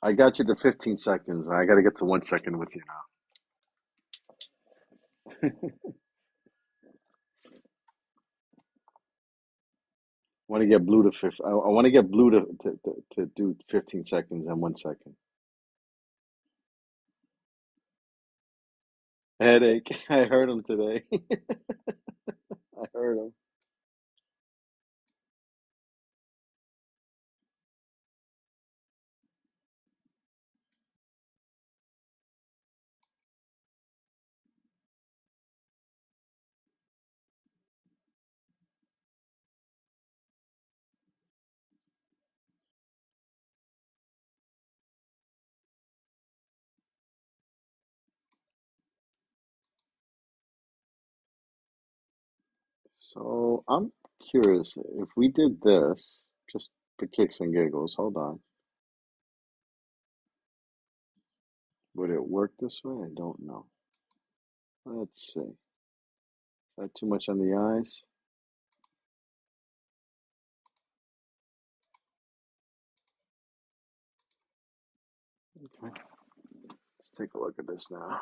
I got you to 15 seconds. I got to get to 1 second with you now. Want to get blue to 50. I want to get blue to do 15 seconds and 1 second. Headache. I heard him today. I heard him. So I'm curious if we did this just for kicks and giggles. Hold on. Would it work this way? I don't know. Let's see. Is that too much on the eyes? Okay. Let's take a look at this now.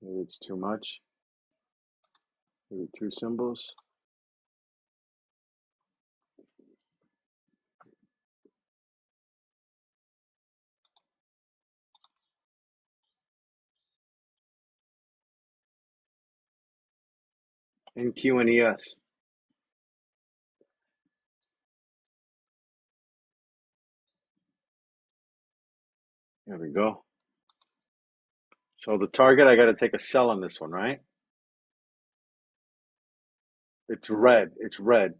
Maybe it's too much. Is it two symbols? In Q and ES. There we go. So the target, I got to take a sell on this one, right? It's red. It's red.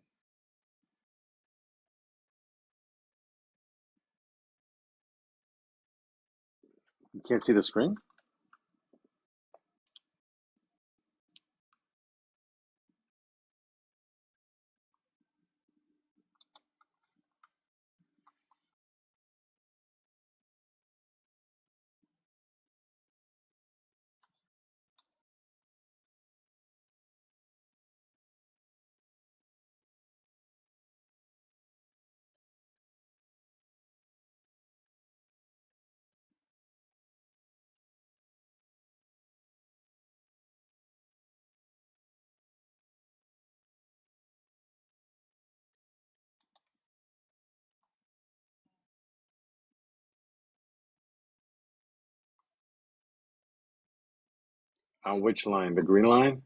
You can't see the screen? On which line? The green line?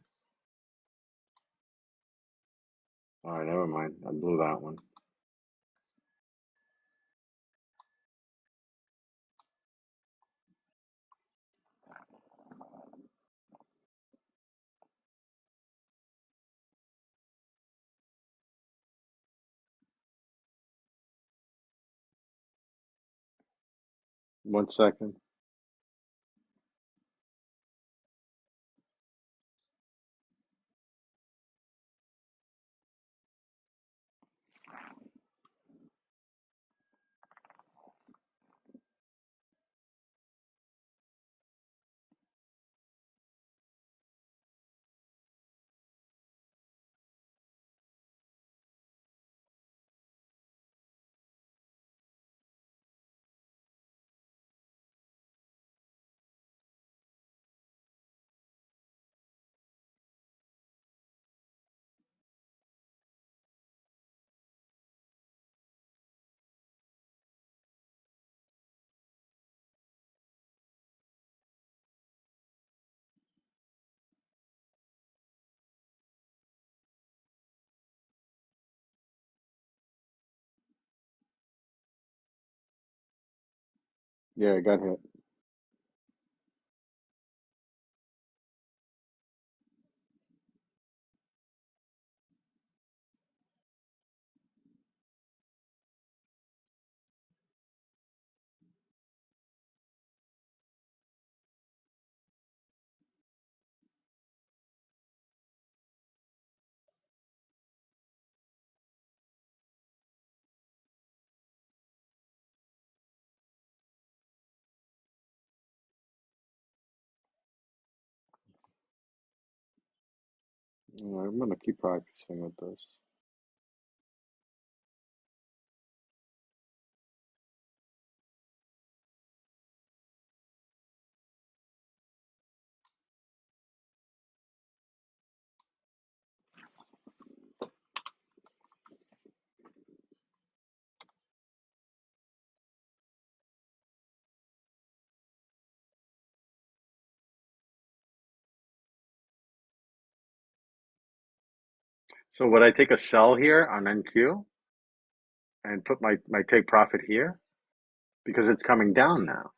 All right, never mind. I blew that one. One second. Yeah, it got hit. I'm gonna keep practicing with this. So would I take a sell here on NQ and put my take profit here? Because it's coming down now.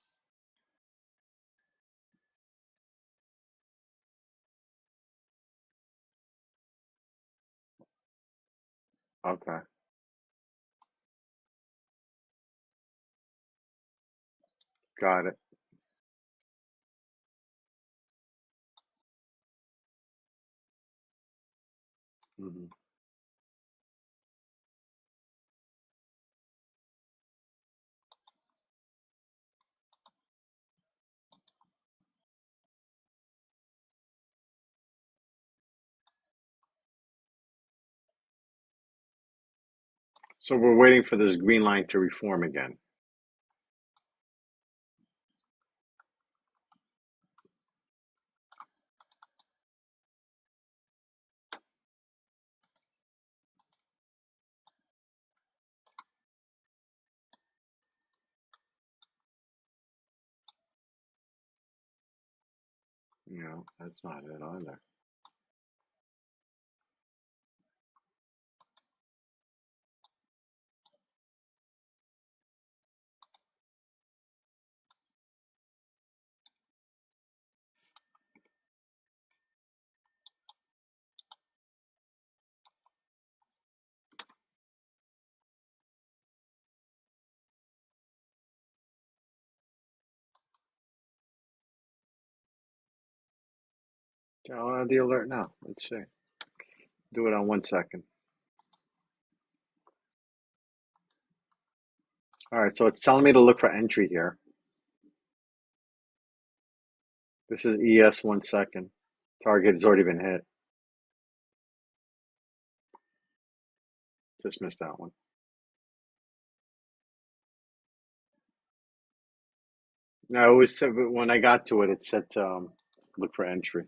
Okay, got it. Hmm. So we're waiting for this green line to reform again. You know, that's not it either. Okay, I'll add the alert now. Let's see. Do it on 1 second. All right, so it's telling me to look for entry here. This is ES 1 second. Target has already been hit. Just missed that one. No, it was when I got to it, it said to look for entry.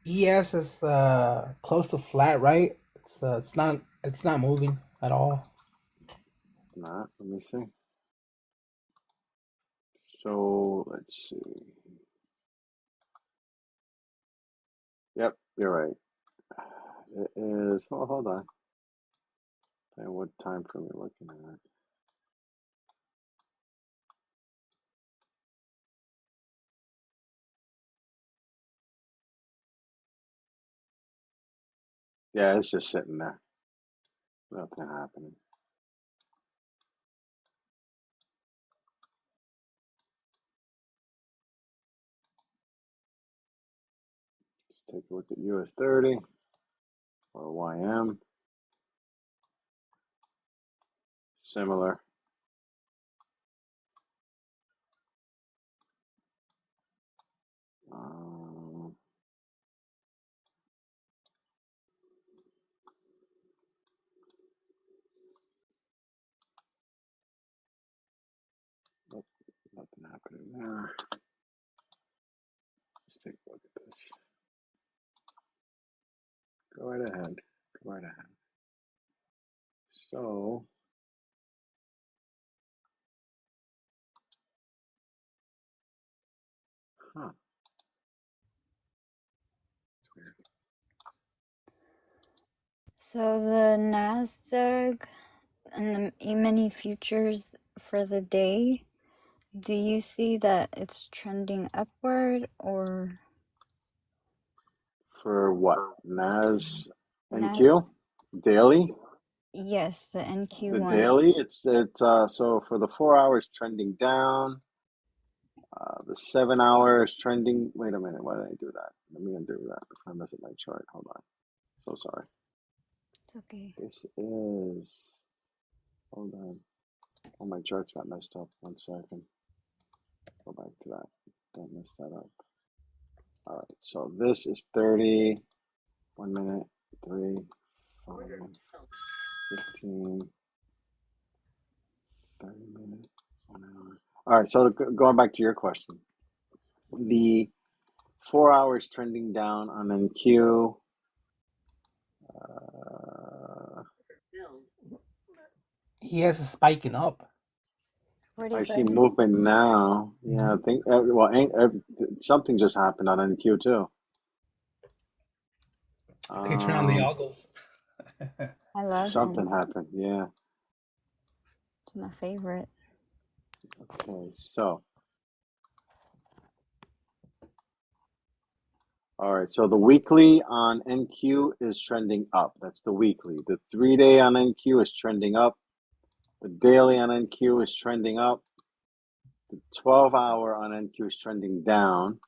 ES is close to flat, right? It's not moving at all. Not. Let me see. So let's see. Yep, you're right. It is. Oh, hold on. And what time frame we're looking at? Yeah, it's just sitting there. Nothing happening. Let's take a look at US 30 or YM. Similar. Um, Go right ahead. Go right ahead. So, huh. It's weird. So the Nasdaq and the E-mini futures for the day, do you see that it's trending upward or For what? NAS Nas? NQ? Daily? Yes, the The NQ1. daily, it's so for the 4 hours trending down, the 7 hour is trending. Wait a minute, why did I do that? Let me undo that before I mess up my chart. Hold on. So sorry. It's okay. This is, hold on. Oh, my charts got messed up. 1 second. Go back to that. Don't mess that up. All right, so this is 30. 1 minute, 3, 5, 15, 30 minutes, 1 hour. All right, so going back to your question, the 4 hours trending down on NQ. He has a spiking up. I 45 see minutes. movement now. Yeah, I think well, something just happened on NQ too. I think turn on the algos. I love Something him. happened. Yeah. It's my favorite. Okay, so all right, so the weekly on NQ is trending up. That's the weekly. The 3 day on NQ is trending up. The daily on NQ is trending up. The 12 hour on NQ is trending down.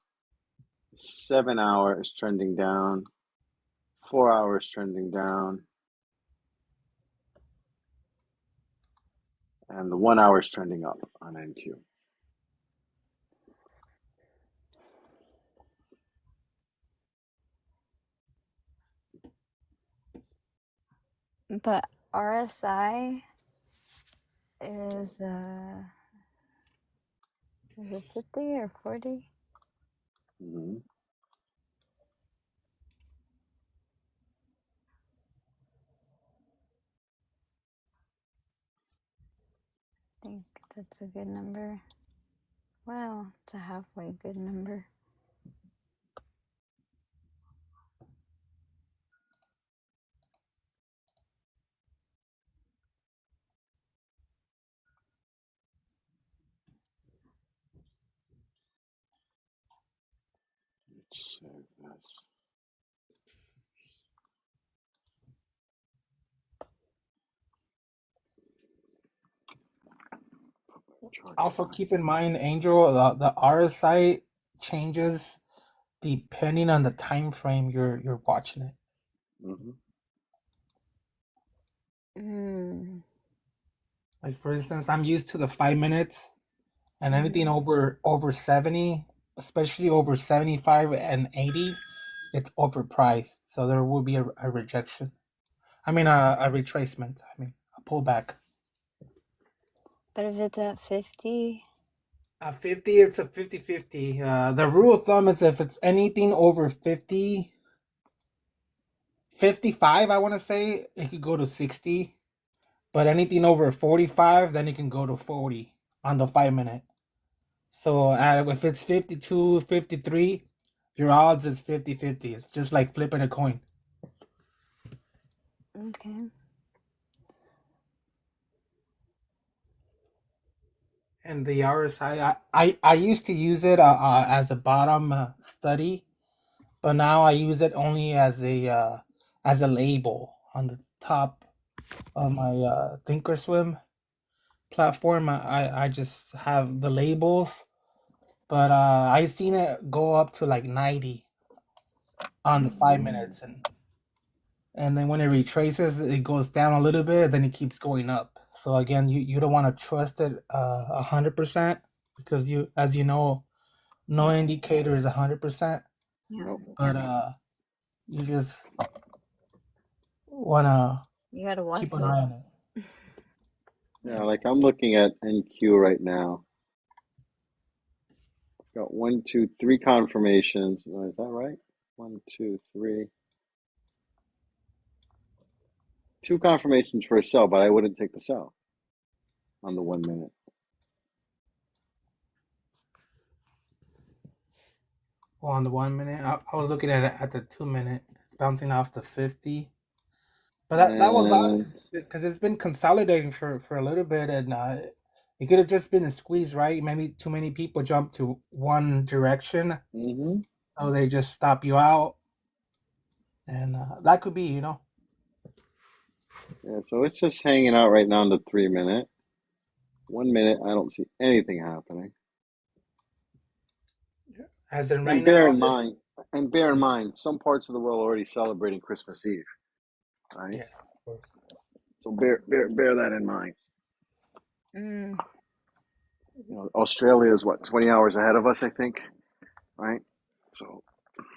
7 hour is trending down. 4 hours trending down. And the 1 hour is trending up on NQ. But RSI is it 50 or 40? Mm-hmm. I think that's a good number. Well, it's a halfway good number. Let's save this. Charts Also, back keep in here. mind, Angel, the RSI changes depending on the time frame you're watching it. Mm-hmm. Like for instance, I'm used to the 5 minutes, and anything Mhm. over 70, especially over 75 and 80, it's overpriced. So there will be a rejection. I mean, a retracement. I mean, a pullback. But if it's at 50, At 50, it's a 50-50. The rule of thumb is if it's anything over 50, 55, I want to say, it could go to 60. But anything over 45, then it can go to 40 on the 5 minute. So if it's 52, 53, your odds is 50-50. It's just like flipping a coin. okay. And the RSI, I used to use it as a bottom study, but now I use it only as a label on the top of my Thinkorswim platform. I just have the labels, but I seen it go up to like 90 on the 5 minutes, and then when it retraces, it goes down a little bit, then it keeps going up. So again, you don't want to trust it 100% because you, as you know, no indicator is 100%, Yeah. Nope. but you just wanna You gotta watch keep an it. eye on it. Yeah, like I'm looking at NQ right now. Got 1, 2, 3 confirmations. Is that right? 1, 2, 3. 2 confirmations for a sell, but I wouldn't take the sell on the 1 minute. Well, on the 1 minute, I was looking at it at the 2 minute. It's bouncing off the 50. But that was odd And because it's been consolidating for a little bit, and it could have just been a squeeze, right? Maybe too many people jump to one direction, hmm so they just stop you out, and that could be, yeah, so it's just hanging out right now in the 3 minute. 1 minute, I don't see anything happening. as in right And bear now, in it's mind, some parts of the world are already celebrating Christmas Eve, right? yes, of course. So bear that in mind. Mm, Australia is what, 20 hours ahead of us, I think, right? So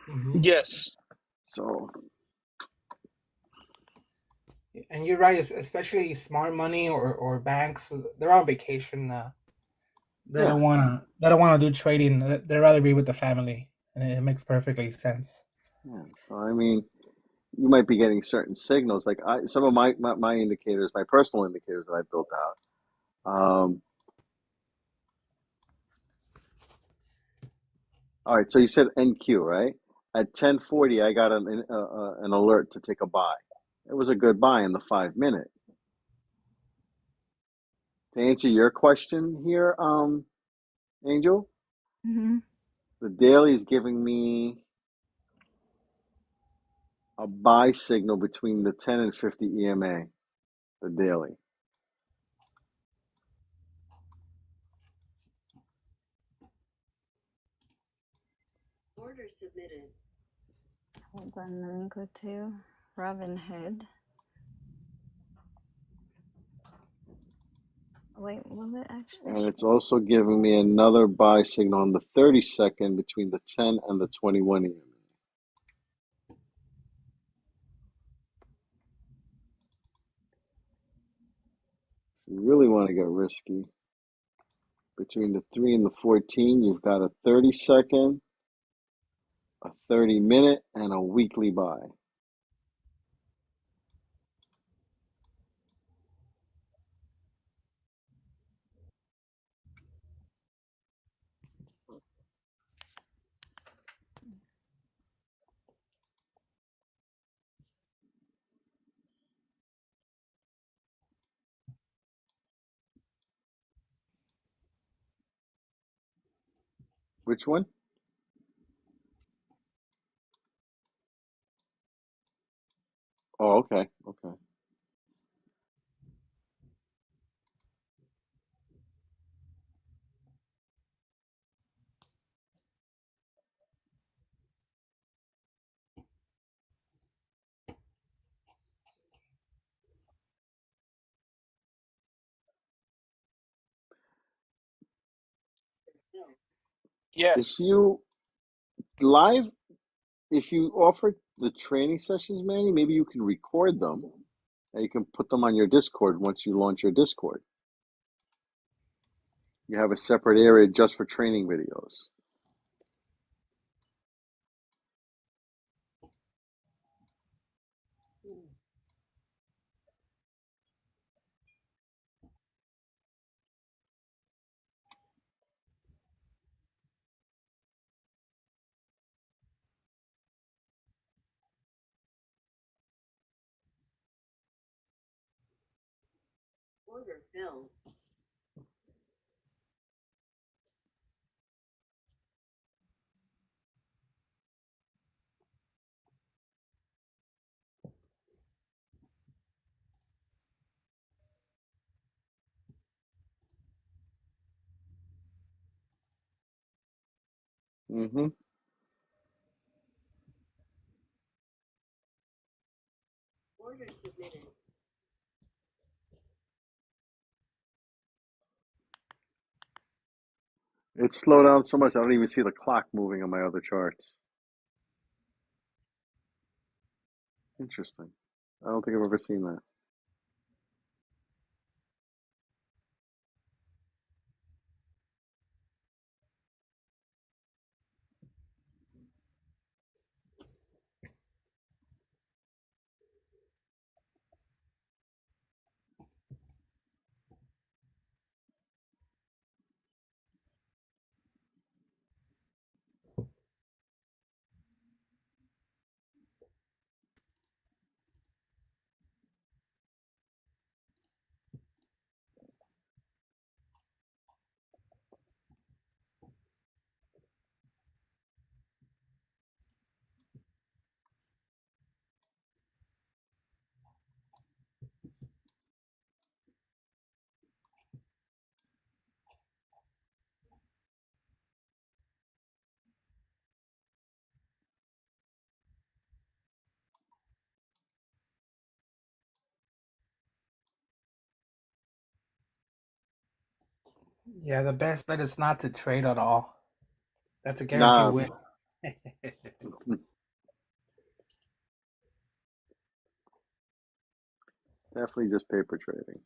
Hmm. Yes. so And you're right, especially smart money or banks, they're on vacation. yeah. They don't wanna do trading. They'd rather be with the family, and it makes perfectly sense. Yeah. So I mean, you might be getting certain signals. Like some of my indicators, my personal indicators that I built out. All right. So you said NQ, right? At 10:40, I got an alert to take a buy. It was a good buy in the 5 minute. To answer your question here, Angel, hmm the daily is giving me a buy signal between the 10 and 50 EMA. The daily. Hold on, let me go to Robinhood. Wait, will it actually And it's show? also giving me another buy signal on the 30-second between the 10 and the 21 EMA. If you really want to get risky, between the 3 and the 14, you've got a 30-second, a 30-minute, and a weekly buy. Which one? Oh, okay. Okay. If Yes. you live, if you offer the training sessions, Manny, maybe you can record them and you can put them on your Discord once you launch your Discord. You have a separate area just for training videos. Mm-hmm. It's slowed down so much I don't even see the clock moving on my other charts. Interesting. I don't think I've ever seen that. Yeah, the best bet is not to trade at all. That's a guaranteed Nah, win. definitely just paper trading.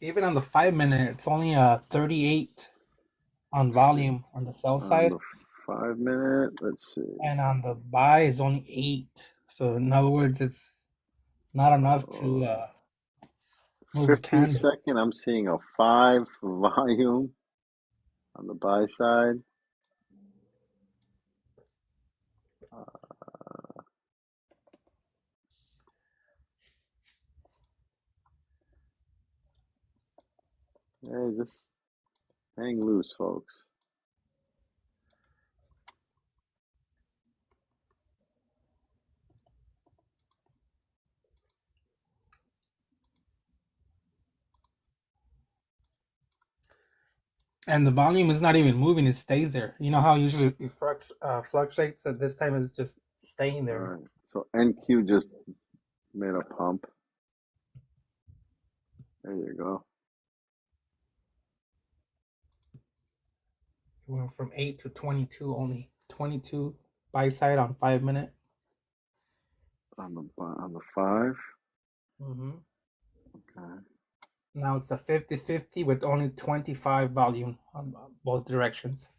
Even on the 5 minute, it's only 38 on Let's see. volume on the sell On side, the 5 minute, let's see. and on the buy is only 8. So in other words, it's not enough to move a 15 candle. second, I'm seeing a 5 volume on the buy side. Hey, just hang loose, folks. And the volume is not even moving; it stays there. You know how usually it fluctuates. At this time, it's just staying All there. right. So NQ just made a pump. There you go. It went from 8 to 22. Only 22 buy side on 5 minute. On the 5. Mm-hmm. Okay. Now it's a 50-50 with only 25 volume on both directions.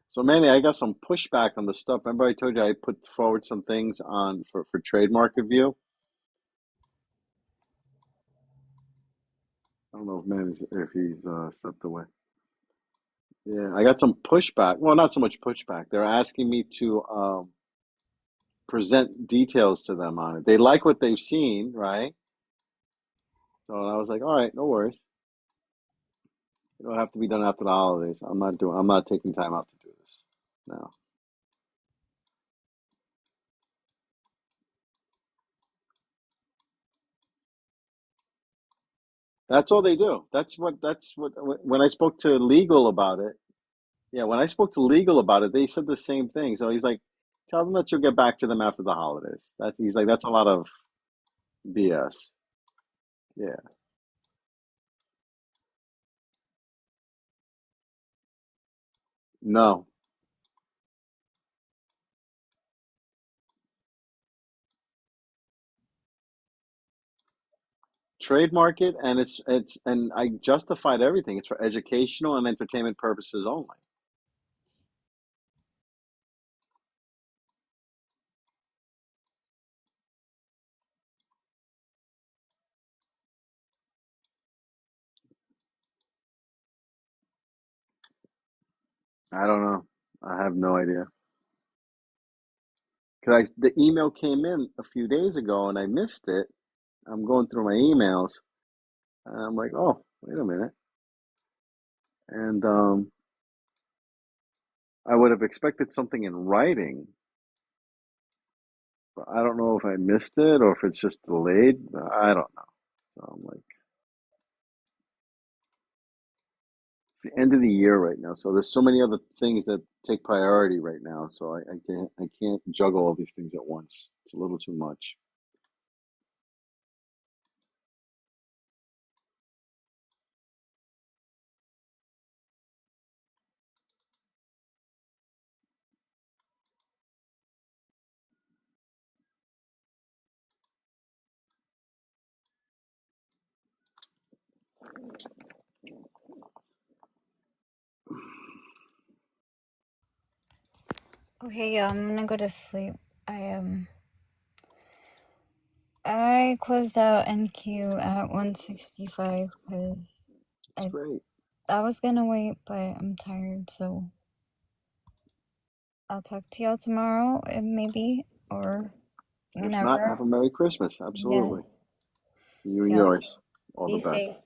So Manny, I got some pushback on the stuff. Remember I told you I put forward some things on for trademark review? I don't know if Manny's if he's stepped away. Yeah, I got some pushback. Well, not so much pushback. They're asking me to present details to them on it. They like what they've seen, right? So I was like, all right, no worries. It'll have to be done after the holidays. I'm not taking time out to do this. No. That's all they do. That's what when I spoke to legal about it. Yeah, when I spoke to legal about it, they said the same thing. So he's like, tell them that you'll get back to them after the holidays. He's like, that's a lot of BS. Yeah. No. Trademark it, and it's and I justified everything. It's for educational and entertainment purposes only. I don't know. I have no idea. Because the email came in a few days ago and I missed it. I'm going through my emails and I'm like, oh, wait a minute. And I would have expected something in writing, but I don't know if I missed it or if it's just delayed. I don't know. So I'm like, it's the end of the year right now, so there's so many other things that take priority right now. So I can't juggle all these things at once. It's a little too much. Okay, yeah, I'm gonna go to sleep. I closed out NQ at 165 because It's great. I was gonna wait, but I'm tired, so I'll talk to y'all tomorrow, maybe, or If not, have Whenever. a Merry Christmas. Yes. Absolutely. To you and Yes. yours. All the Be best. safe.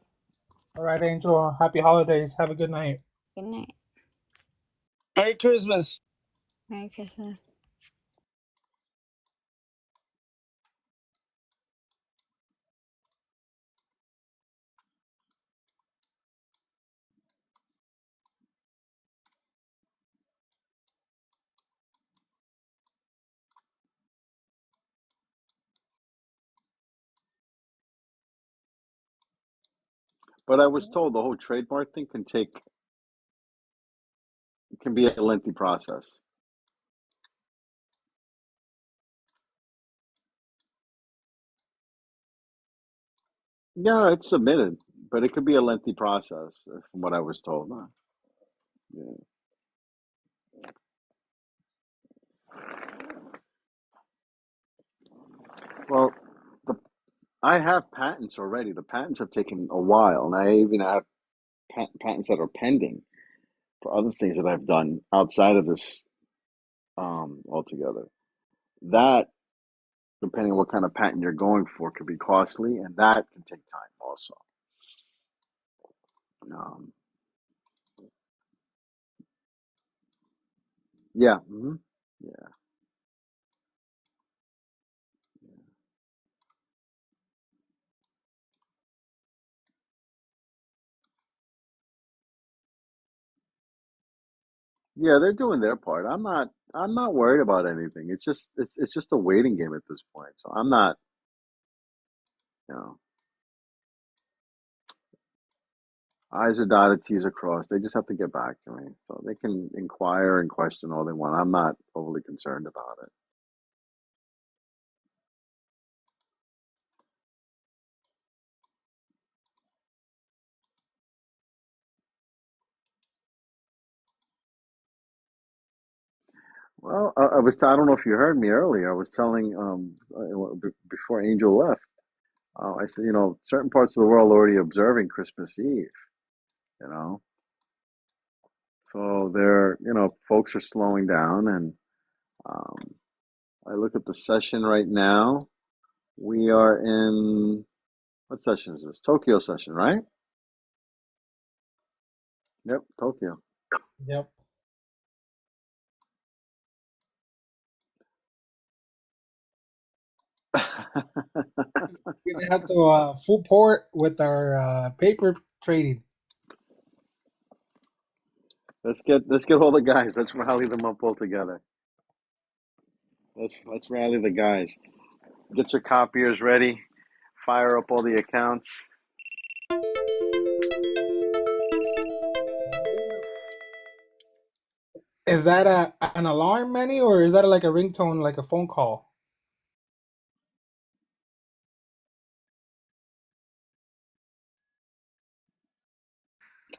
All right, Angel. Happy holidays. Have a good night. Good night. Merry Christmas. Merry Christmas. But I was told the whole trademark thing can be a lengthy process. Yeah, it's submitted, but it could be a lengthy process, from what I was told. Yeah. Well, the I have patents already. The patents have taken a while, and I even have patents that are pending for other things that I've done outside of this altogether. That, depending on what kind of patent you're going for, could be costly, and that can take time also. Um, yeah, yeah, yeah. They're doing their part. I'm not worried about anything. It's just a waiting game at this point. So I'm not, you know, I's are dotted, T's are crossed. They just have to get back to me. So they can inquire and question all they want. I'm not overly concerned about it. Well, I don't know if you heard me earlier. I was telling, before Angel left, I said, certain parts of the world are already observing Christmas Eve, you know. So folks are slowing down, and um, I look at the session right now. We are in, what session is this? Tokyo session, right? Yep, Tokyo. Yep. We're gonna have to full port with our paper trading. Let's get all the guys. Let's rally them up all together. Let's rally the guys. Get your copiers ready. Fire up all the accounts. Is that an alarm menu or is that like a ringtone, like a phone call?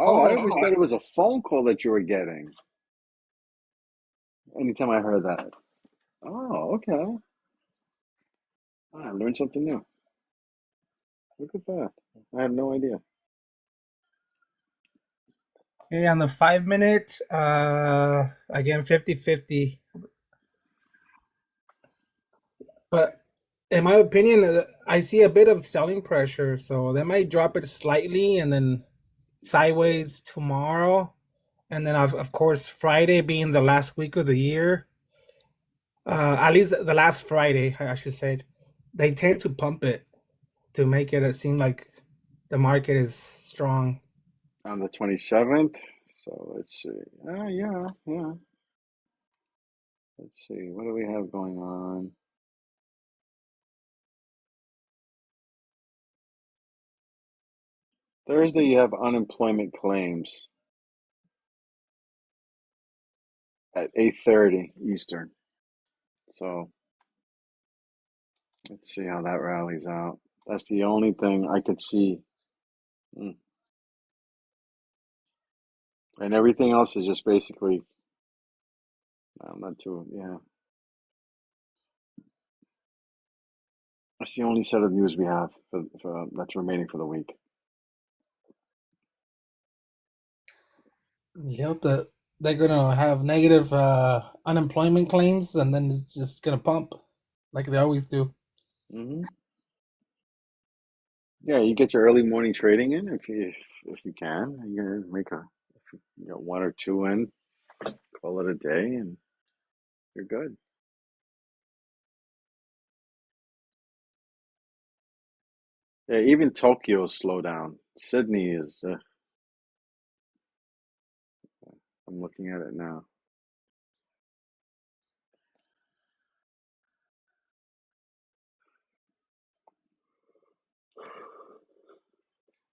Oh, I Oh, always thought it was a phone call that you were getting. Anytime I heard that. Oh, okay. I learned something new. Look at that. I had no idea. okay, on the 5 minute, again 50-50. But in my opinion, I see a bit of selling pressure, so they might drop it slightly and then sideways tomorrow, and then of course Friday being the last week of the year, at least the last Friday, I should say, they tend to pump it to make it seem like the market is strong. On the 27th. So let's see. Yeah, yeah. Let's see. What do we have going on? Thursday, you have unemployment claims at 8:30 Eastern. So let's see how that rallies out. That's the only thing I could see. Mm. And everything else is just basically, I'm not too, yeah. That's the only set of news we have for that's remaining for the week. Yep, they're gonna have negative unemployment claims, and then it's just gonna pump. like they always do. Hmm. Yeah, you get your early morning trading in if you can. You make if you got one or two in, call it a day, and you're good. Yeah, even Tokyo's slow down. Sydney is. I'm looking at it now.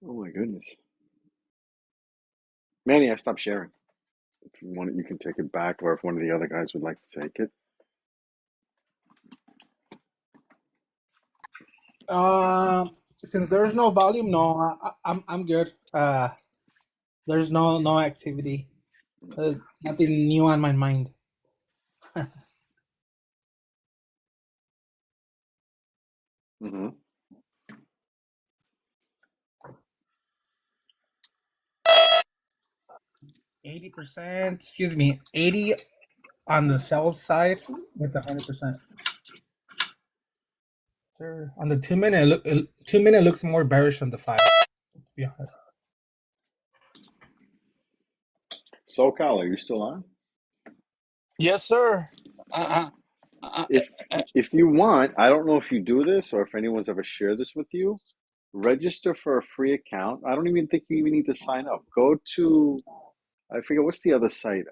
Oh my goodness, Manny, I stopped sharing. If you want it, you can take it back, or if one of the other guys would like to take it. Since there's no volume, no, I'm good. There's no activity. Nothing new on my mind. Hmm. 80%, excuse me, 80 on the sell side with 100%. Sir, on the 2 minute, 2 minute looks more bearish than the 5. To be honest. SoCal, are you still on? Yes, sir. Uh, If uh, if you want, I don't know if you do this or if anyone's ever shared this with you. Register for a free account. I don't even think you even need to sign up. Go to I forget what's the other site,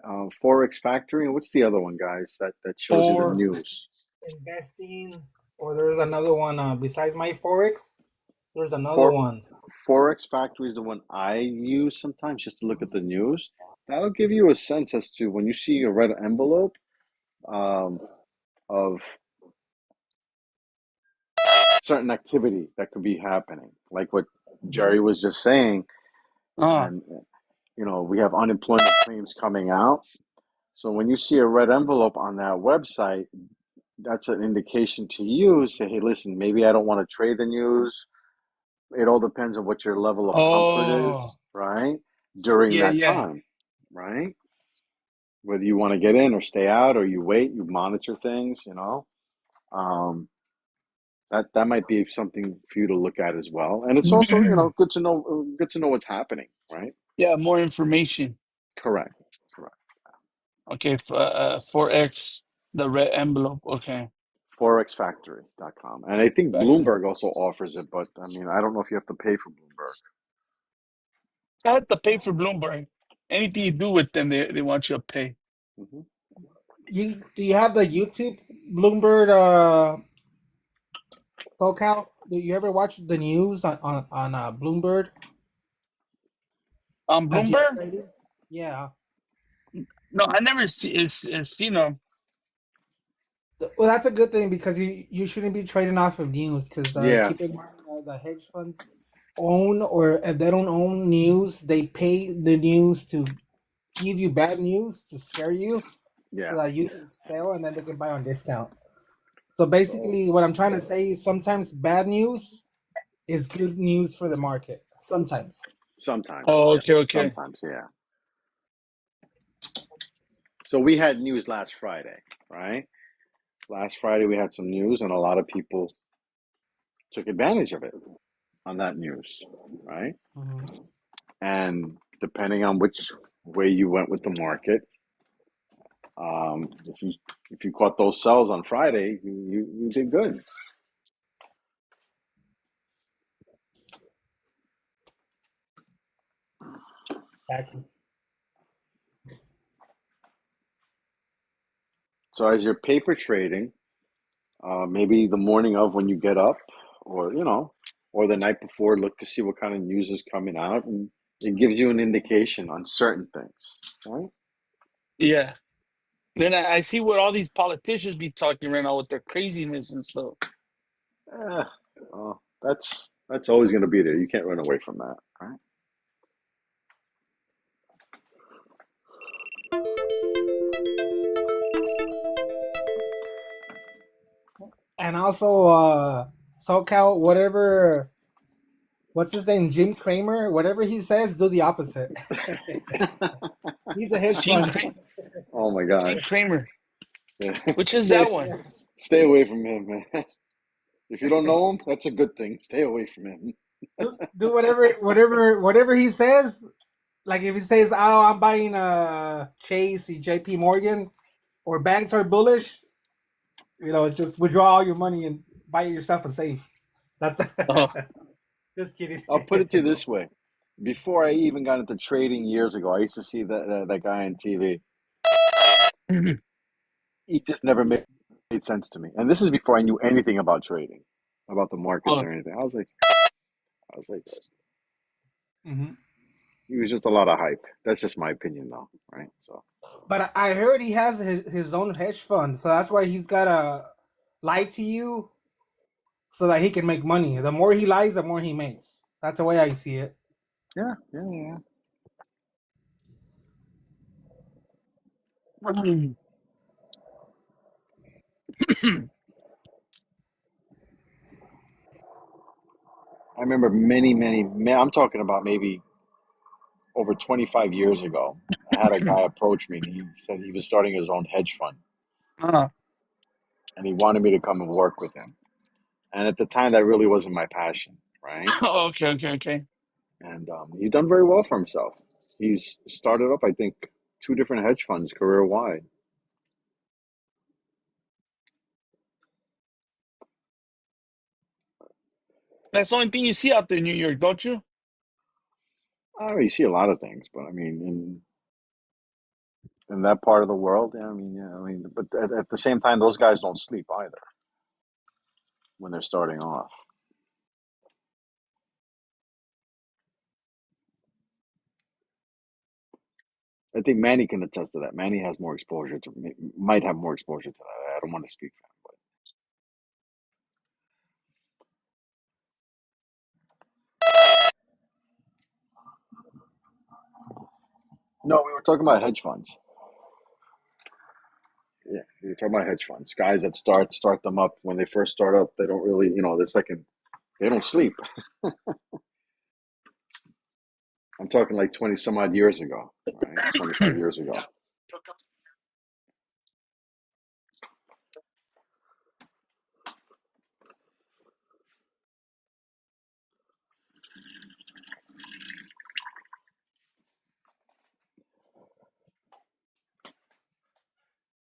Forex Factory, and what's the other one, guys? That shows you the for news. Investing, or there's another one besides my Forex. There's another For one. Forex Factory is the one I use sometimes just to look at the news. That'll give you a sense as to when you see a red envelope um, of certain activity that could be happening, like what Jerry was just saying. uh, And we have unemployment claims coming out. So when you see a red envelope on that website, that's an indication to you. Say, hey, listen, maybe I don't want to trade the news. It all depends on what your level of comfort oh, is, right? During yeah, that yeah. time, right? Whether you want to get in or stay out, or you wait, you monitor things. Um, that might be something for you to look at as well. And it's also, good to know what's happening, right? Yeah, more information. Correct. Correct. Okay, 4x, the red envelope. Okay, Forexfactory.com. And I think back to. Bloomberg also offers it, but I mean, I don't know if you have to pay for Bloomberg. I had to pay for Bloomberg. Anything you do with them, they want you to pay. Hmm. Do you have the YouTube Bloomberg SoCal? Do you ever watch the news on Bloomberg as you're Bloomberg? trading? Yeah. No, I never seen them. Well, that's a good thing because you shouldn't be trading off of news because Yeah, keep in mind the hedge funds own, or if they don't own news, they pay the news to give you bad news to scare you so yeah. that you can sell and then they can buy on discount. So So basically, what I'm trying to say is sometimes bad news is good news for the market. Sometimes. sometimes, Oh, yeah. okay, okay. Sometimes, yeah. So we had news last Friday, right? Last Friday we had some news, and a lot of people took advantage of it on that news, right? Mhm. And depending on which way you went with the market, if you caught those sells on Friday, you did good. Exactly. So as you're paper trading, maybe the morning of when you get up, or or the night before, look to see what kind of news is coming out, and it gives you an indication on certain things, right? Yeah. Then I see what all these politicians be talking right now with their craziness and stuff. Eh, that's always going to be there. You can't run away from that, right? And also, SoCal, whatever, what's his name, Jim Cramer, whatever he says, do the opposite. He's a hedge Gene, fund. Cra- Oh my Gene gosh. Kramer. Which is Stay that one? stay away from him, man. If you don't know him, that's a good thing. Stay away from him. Do whatever he says. Like if he says, "Oh, I'm buying Chase, J.P. Morgan, or banks are bullish," just withdraw all your money and buy yourself a safe. That's Oh. just kidding. I'll put it to you this way. Before I even got into trading years ago, I used to see that guy on TV. He just never made sense to me. And this is before I knew anything about trading, about the markets Oh. or anything. I was like, Hmm. he was just a lot of hype. That's just my opinion, though, right? So, But I heard he has his own hedge fund, so that's why he's gotta lie to you so that he can make money. The more he lies, the more he makes. That's the way I see it. yeah, yeah, yeah. I remember I'm talking about maybe over 25 years ago. I had a guy approach me and he said he was starting his own hedge fund Uh, and he wanted me to come and work with him. And at the time, that really wasn't my passion, right? okay, okay, okay. And he's done very well for himself. He's started up, I think, two different hedge funds career wide. That's the only thing you see out there in New York, don't you? I don't really see a lot of things, but I mean, in that part of the world, yeah, I mean, but at the same time, those guys don't sleep either when they're starting off. I think Manny can attest to that. Manny has more exposure might have more exposure to that. I don't want to speak for him, but no, we were talking about hedge funds. Yeah, we were talking about hedge funds. Guys that start them up when they first start up, they don't really, the second they don't sleep. I'm talking like 20 some odd years ago, right? 25 years ago.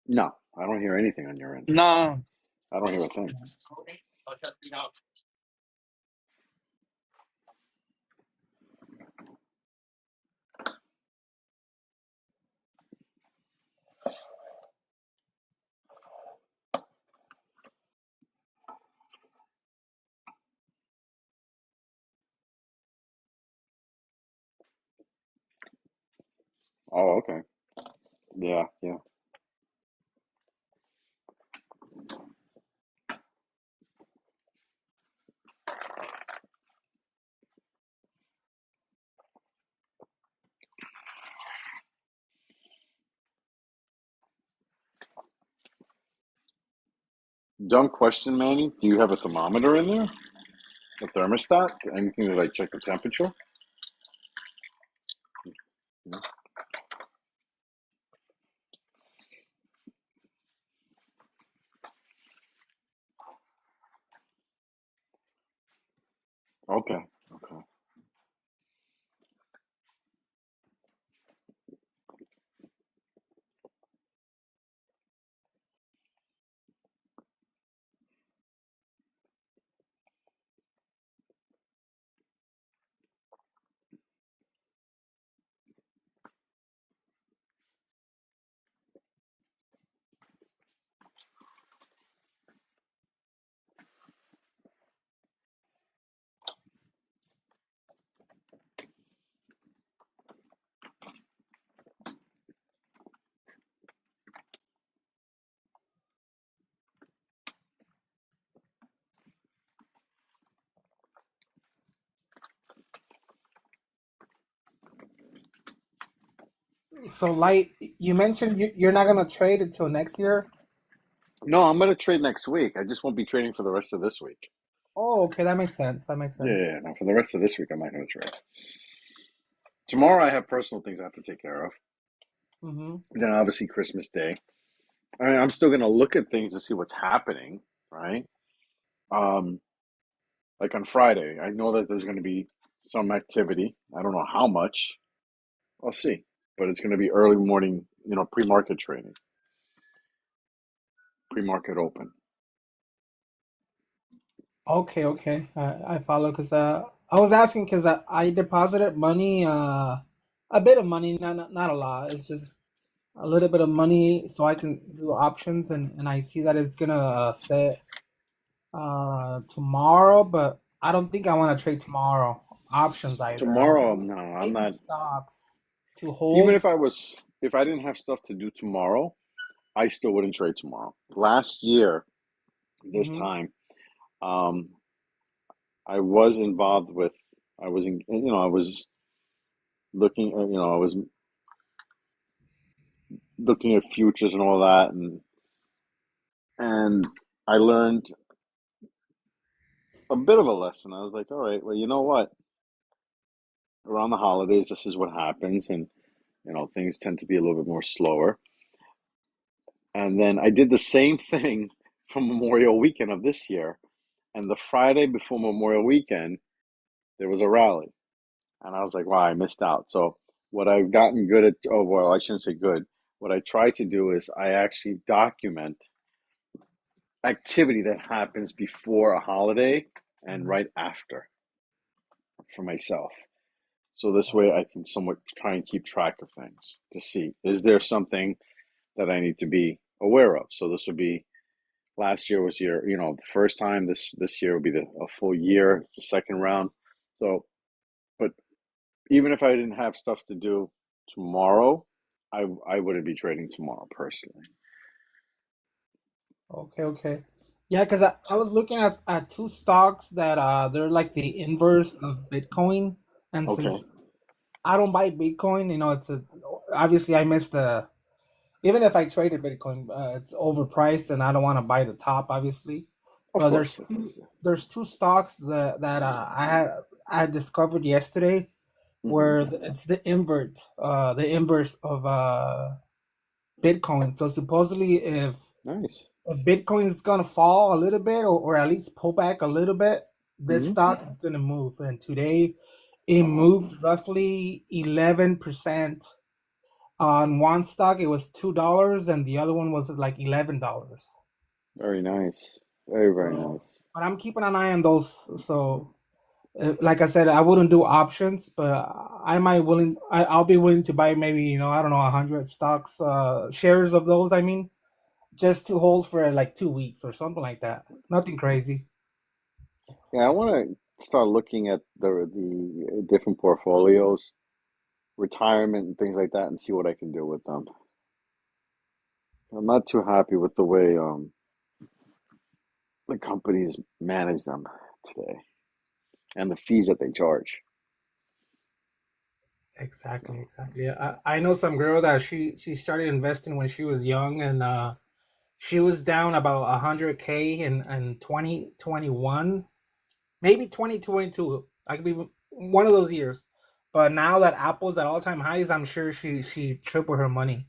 No, I don't hear anything on your end. No. I don't hear a thing. Oh, okay. Yeah, yeah. Dumb question, Manny. Do you have a thermometer in there? A thermostat? Anything to like check the temperature? No? Okay, okay. So, Light, you mentioned you're not gonna trade until next year. No, I'm gonna trade next week. I just won't be trading for the rest of this week. Oh, okay, that makes sense. That makes Yeah, yeah, sense. yeah. No, for the rest of this week, I'm not gonna trade. Tomorrow, I have personal things I have to take care of. Hmm. Then obviously Christmas Day. I mean, I'm still gonna look at things to see what's happening, right? Um, like on Friday, I know that there's gonna be some activity. I don't know how much. I'll see, but it's gonna be early morning, pre-market trading, pre-market open. Okay, okay, I follow. Cause I was asking because I deposited money, a bit of money, not a lot. It's just a little bit of money so I can do options, and I see that it's gonna set tomorrow, but I don't think I want to trade tomorrow options either. I want Tomorrow, no, I'm maybe not. stocks to Even hold. if I didn't have stuff to do tomorrow, I still wouldn't trade tomorrow. Last year, this Hmm. time, um, I was involved with. I was looking. I was looking at futures and all that, and I learned a bit of a lesson. I was like, all right, well, you know what? Around the holidays, this is what happens, and things tend to be a little bit more slower. And then I did the same thing for Memorial Weekend of this year. And the Friday before Memorial Weekend, there was a rally. And I was like, wow, I missed out. So, what I've gotten good at, oh, well, I shouldn't say good. What I try to do is I actually document activity that happens before a holiday and right after for myself. So this way I can somewhat try and keep track of things to see, is there something that I need to be aware of? So this would be, last year was the first time. This year will be a full year. It's the second round. So, but even if I didn't have stuff to do tomorrow, I wouldn't be trading tomorrow personally. Okay, okay. Yeah, because I was looking at two stocks that they're like the inverse of Bitcoin, and Okay. since I don't buy Bitcoin, it's obviously I missed the even if I traded Bitcoin, it's overpriced, and I don't want to buy the top, obviously. Of But course, of course. there's two stocks that I had discovered yesterday, Hmm. where it's the inverse of Bitcoin. So supposedly, Nice. if Bitcoin is gonna fall a little bit, or at least pull back a little bit, this Hmm. stock is gonna move. And today, it Oh, moved roughly 11%. On one stock, it was $2, and the other one was like $11. very nice. Very, very So, nice. but I'm keeping an eye on those. So, like I said, I wouldn't do options, but I'll be willing to buy maybe I don't know 100 stocks, shares of those. I mean, just to hold for like 2 weeks or something like that. Nothing crazy. Yeah, I want to start looking at the different portfolios, retirement and things like that, and see what I can do with them. I'm not too happy with the way the companies manage them today and the fees that they charge. Exactly, So, exactly. I know some girl that she started investing when she was young, and she was down about 100K in 2021, maybe 2022. I could be one of those years. But now that Apple's at all time highs, I'm sure she tripled her money.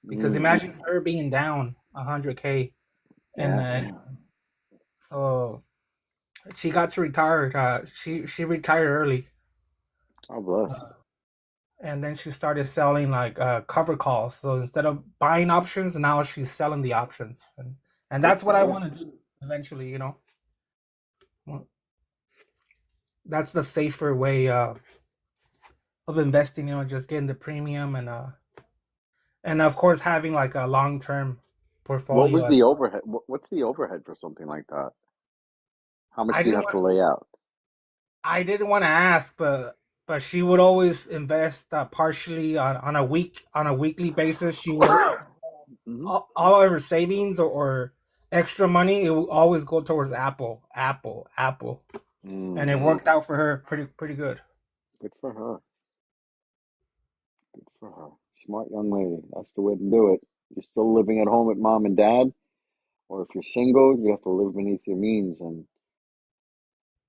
Because mm, imagine her being down 100K, and yeah, so she got to retire. She retired early, God bless. and then she started selling like cover calls. So instead of buying options, now she's selling the options, and Good that's what for I her. want to do eventually. Well, that's the safer way of investing. Just getting the premium, and of course having like a long term What portfolio was as the well. overhead? What's the overhead for something like that? How much I do you didn't have to want lay out? I didn't want to ask, but she would always invest partially on a weekly basis. She would Hmm. all of her savings, or extra money, it would always go towards Apple, and it Mm, worked out for her pretty good. good for her. Good for her. Smart young lady. That's the way to do it. You're still living at home with mom and dad, or if you're single, you have to live beneath your means, and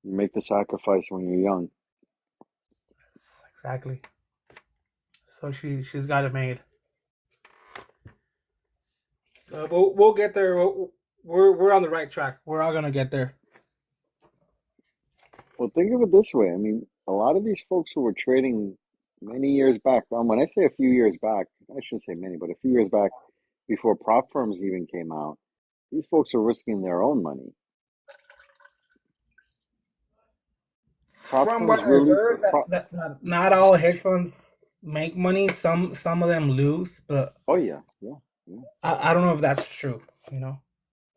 you make the sacrifice when you're young. Yes, exactly. So she's got it made. We'll get there. We're on the right track. We're all gonna get there. Well, think of it this way. I mean, a lot of these folks who were trading many years back, when I say a few years back, I shouldn't say many, but a few years back before prop firms even came out, these folks are risking their own money. Prop From firms what I've really, heard, that not all hedge funds make money. Some of them lose, but oh yeah, yeah. I don't know if that's true. You know,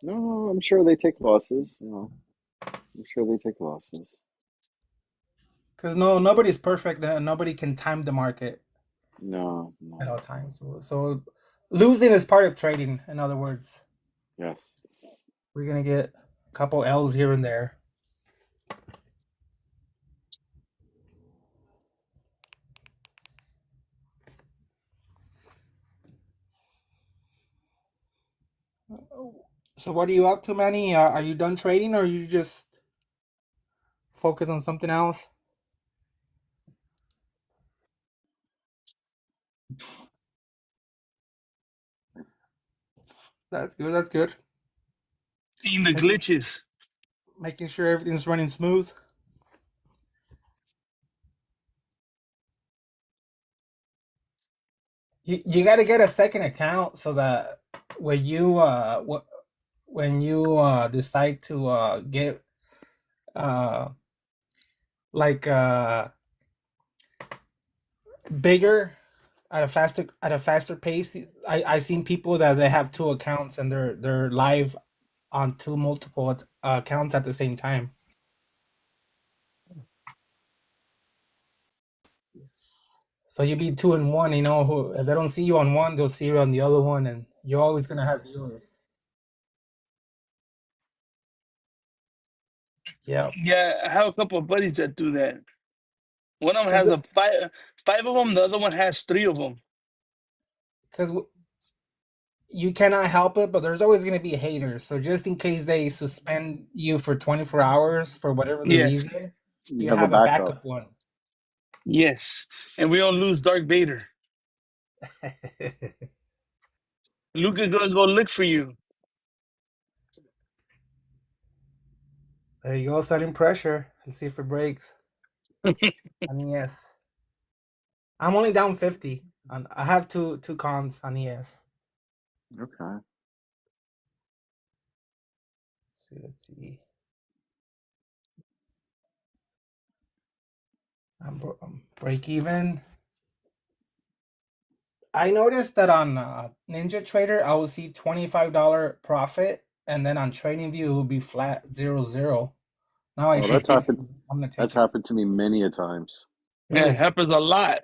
No, I'm sure they take losses, I'm sure they take losses. because nobody's perfect and nobody can time the market No, at no, all times. So losing is part of trading. In other words, yes. we're gonna get a couple L's here and there. So what are you up to, Manny? Are you done trading, or are you just focus on something else? That's good. That's good. Seeing the Making, glitches. making sure everything's running smooth. You got to get a second account so that when you decide to get uh like bigger at a faster pace. I seen people that they have two accounts and they're live on two multiple accounts at the same time. So you be two in one, who if they don't see you on one, they'll see you on the other one, and you're always gonna have viewers. Yeah, Yeah, I have a couple of buddies that do that. One of them because has a five of them. The other one has three of them. because you cannot help it, but there's always gonna be haters. So just in case they suspend you for 24 hours for whatever the Yes, reason, You you have a have a backup. backup one. yes, and we don't lose Dark Vader. Luca gonna go look for you. There you go, setting pressure. Let's see if it breaks. On ES. I'm only down 50. I have two cons on ES. Okay. Let's see. I'm break even. I noticed that on Ninja Trader, I will see $25 profit, and then on TradingView, it will be flat 0-0. Now I Oh, see that's 50. happened. I'm gonna That's take it. happened to me many a times. Yeah, it Really? happens a lot.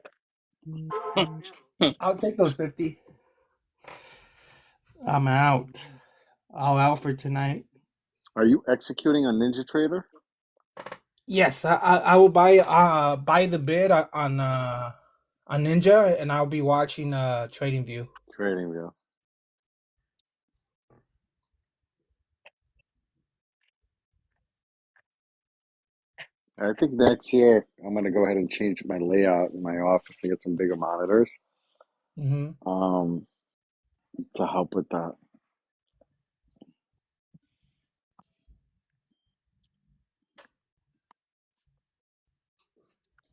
I'll take those 50. I'm out. I'll out for tonight. Are you executing on Ninja Trader? Yes, I will buy the bid on Ninja, and I'll be watching TradingView. TradingView. I think next year I'm gonna go ahead and change my layout in my office to get some bigger monitors. Hmm. Um, to help with that.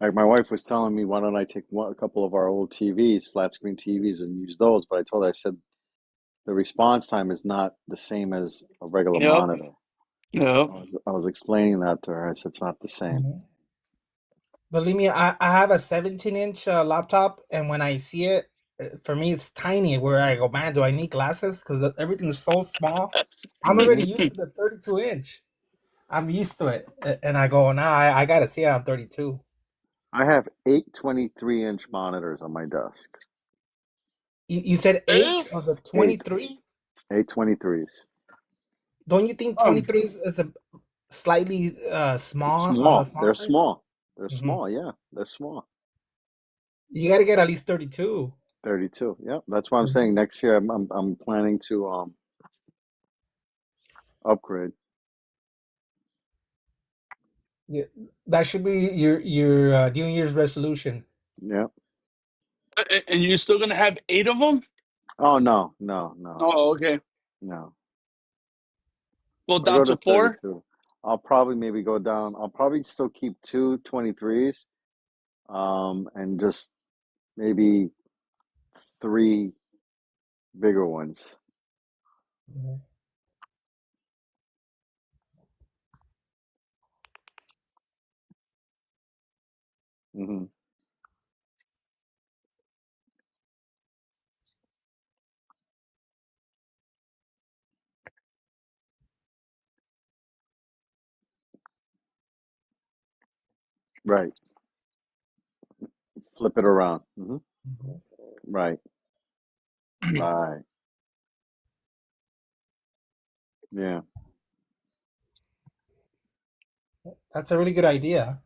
Like my wife was telling me, why don't I take a couple of our old TVs, flat screen TVs, and use those? But I told her, I said the response time is not the same as a regular Yep, monitor. yep. I was explaining that to her. I said it's not the same. Believe me, I have a 17-inch laptop, and when I see it, for me, it's tiny. Where I go, man, do I need glasses? Because everything's so small. I'm already Hmm. used to the 32-inch. I'm used to it, and I go, now I gotta see it on 32. I have 8 23-inch monitors on my desk. You said Eh? 8 of the Eight, 23. 8 23s. Don't you think Um, 23 is a slightly It's small on the small. small They're side? small. They're Hmm. small. Yeah, they're small. You got to get at least 32. 32. Yep. That's why I'm Mhm. saying next year I'm planning to upgrade. Yeah, that should be your New Year's resolution. Yep. and you're still gonna have 8 of them? Oh no, no, no. Oh, okay. No. Go I'll down go to to 4. 32. I'll probably maybe go down. I'll probably still keep two 23s, and just maybe three bigger ones. Hmm. Right. Flip it around. Hmm. Right. Right. Yeah. That's a really good idea.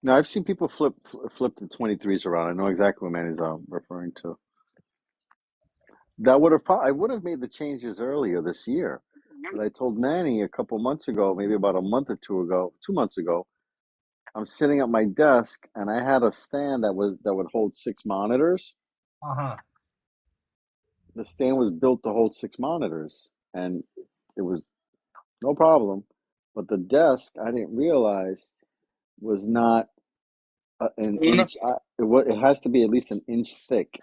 No, I've seen people flip the 23s around. I know exactly what Manny's referring to. That would have I would have made the changes earlier this year, but I told Manny a couple months ago, maybe about a month or two ago, 2 months ago, I'm sitting at my desk and I had a stand that would hold 6 monitors. Uh-huh. The stand was built to hold 6 monitors, and it was no problem. But the desk, I didn't realize, was not an inch. It has to be at least an inch thick,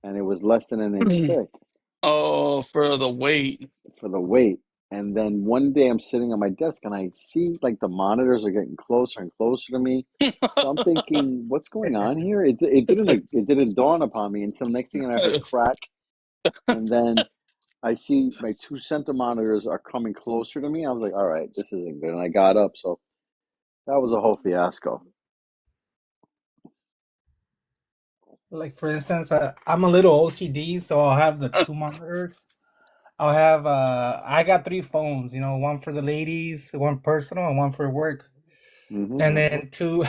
and it was less than an inch thick Oh, for the weight. for the weight. And then one day I'm sitting at my desk and I see like the monitors are getting closer and closer to me. So I'm thinking, what's going on here? It didn't dawn upon me until next thing I heard crack, and then I see my two center monitors are coming closer to me. I was like, all right, this isn't good. And I got up. So that was a whole fiasco. Like for instance, I'm a little OCD, so I'll have the two monitors. I'll have I got three phones, one for the ladies, one personal, and one for work, Hmm. and then two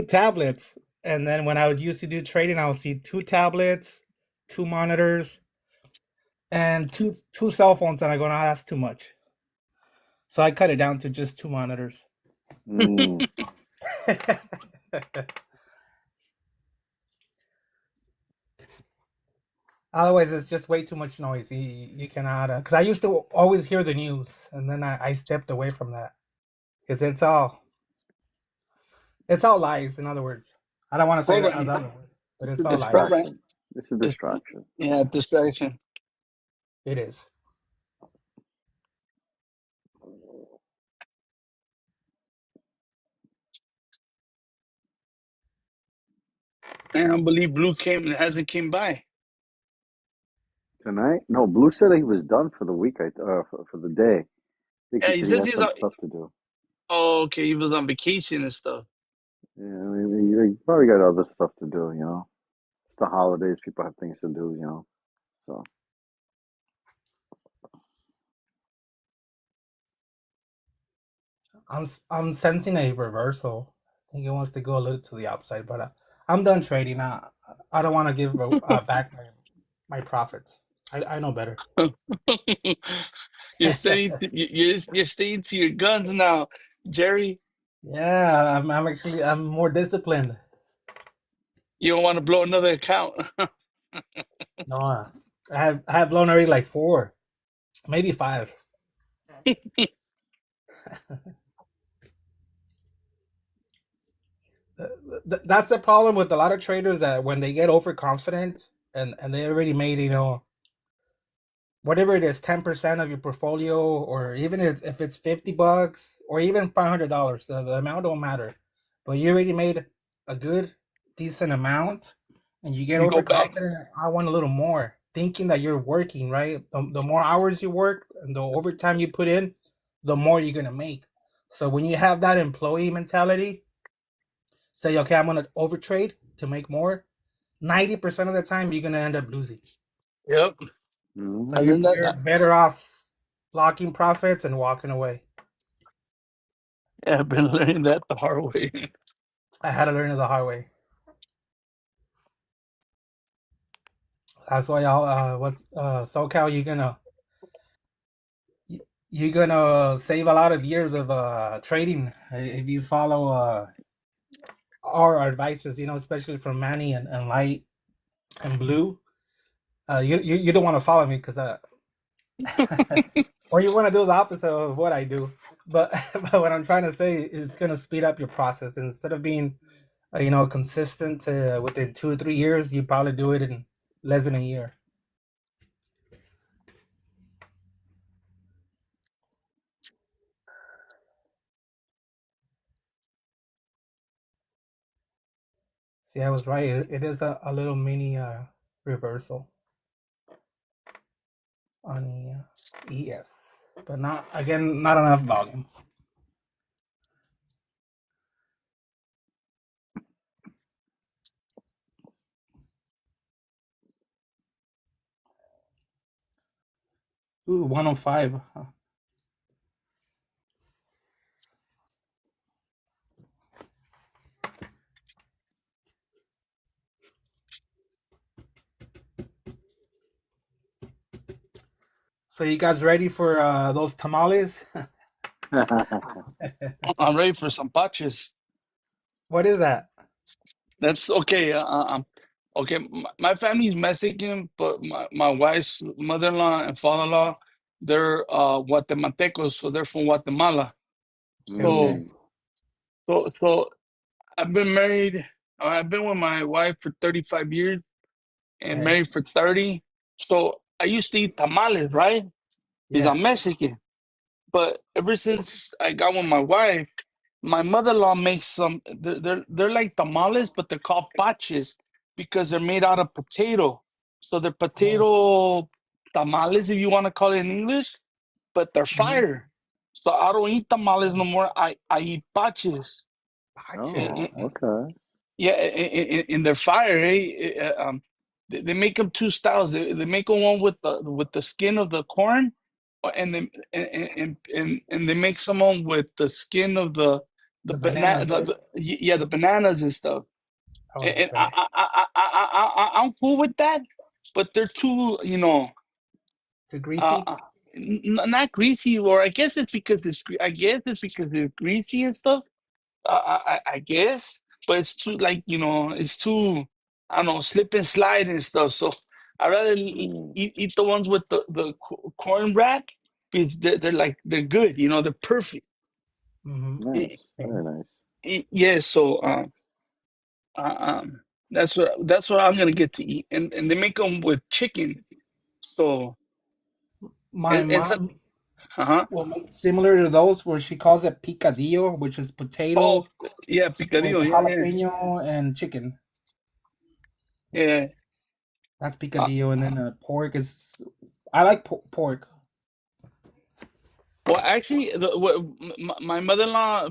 tablets. And then when I would used to do trading, I would see two tablets, two monitors, and two cell phones. And I go, no, that's too much. So I cut it down to just two monitors. Mm. Otherwise, it's just way too much noise. You cannot, because I used to always hear the news, and then I stepped away from that because it's all lies. In other words, I don't want to say that Programming. another word, but It's it's a all lies. Program. distraction. It's a distraction. Yeah, distraction. It is. I don't believe Blue hasn't came by. Tonight? No, Blue said he was done for the week. For the day. I think Yeah, he he said he says has he's some on. stuff to do. Oh, okay, he was on vacation and stuff. Yeah, I mean, you probably got other stuff to do. It's the holidays. People have things to do. So, I'm sensing a reversal. I think it wants to go a little to the upside, but I'm done trading. I don't want to give back my profits. I know better. You're staying to your guns now, Jerry. Yeah, I'm more disciplined. You don't want to blow another account. No, I have blown already like four, maybe five. That's the problem with a lot of traders, that when they get overconfident and they already made whatever it is, 10% of your portfolio, or even if it's $50 or even $500, the amount don't matter. But you already made a good, decent amount, and you get You go back. overconfident. I want a little more, thinking that you're working, right? The more hours you work and the overtime you put in, the more you're gonna make. So when you have that employee mentality, say, okay, I'm gonna overtrade to make more. 90% of the time, you're gonna end up losing. Yep. So And you're, then that, you're better off blocking profits and walking away. yeah, I've been learning that the hard way. I had to learn it the hard way. That's why y'all, SoCal, you're gonna save a lot of years of trading if you follow our advices. Especially from Manny and Light and Blue. You don't want to follow me because Or you want to do the opposite of what I do. But but what I'm trying to say, it's going to speed up your process. Instead of being consistent within 2 or 3 years, you probably do it in less than a year. See, I was right. It is a little mini reversal on the ES, but not enough volume. Ooh, 105. Huh. So you guys ready for those tamales? I'm ready for some patches. What is that? That's okay. Okay. My family's Mexican, but my wife's mother-in-law and father-in-law, they're Guatemaltecos, so they're from Guatemala. So, Okay. Mm. so I've been married. I've been with my wife for 35 years and Okay. married for 30. So I used to eat tamales, right? Because Yeah. I'm Mexican. But ever since I got with my wife, my mother-in-law makes some. They're like tamales, but they're called paches because they're made out of potato. So they're Oh. potato tamales, if you want to call it in English, but they're Mhm. fire. So I don't eat tamales no more. I eat paches. Patches. Oh, okay. Yeah, in their fire, they make them two styles. They make one with the skin of the corn, and then and they make someone with the skin of the The banana, bananas, right? yeah, the bananas and stuff. That was And great. I'm cool with that, but they're too, Too uh, greasy. uh, not greasy, or I guess it's because I guess it's because they're greasy and stuff. I guess, but it's too like it's too I don't know, slip and slide and stuff. So I rather Mm. eat the ones with the corn wrap because they're good. They're perfect. Mm-hmm. I- Nice. Very nice. yeah. So uh, um, that's what I'm gonna get to eat, and they make them with chicken. So My and some mom uh-huh. will make similar to those where she calls it picadillo, which is Oh potato yeah, with picadillo. Yeah, jalapeno and chicken. yeah. That's Uh, picadillo, and then pork is. I like pork. Well, actually, my mother-in-law,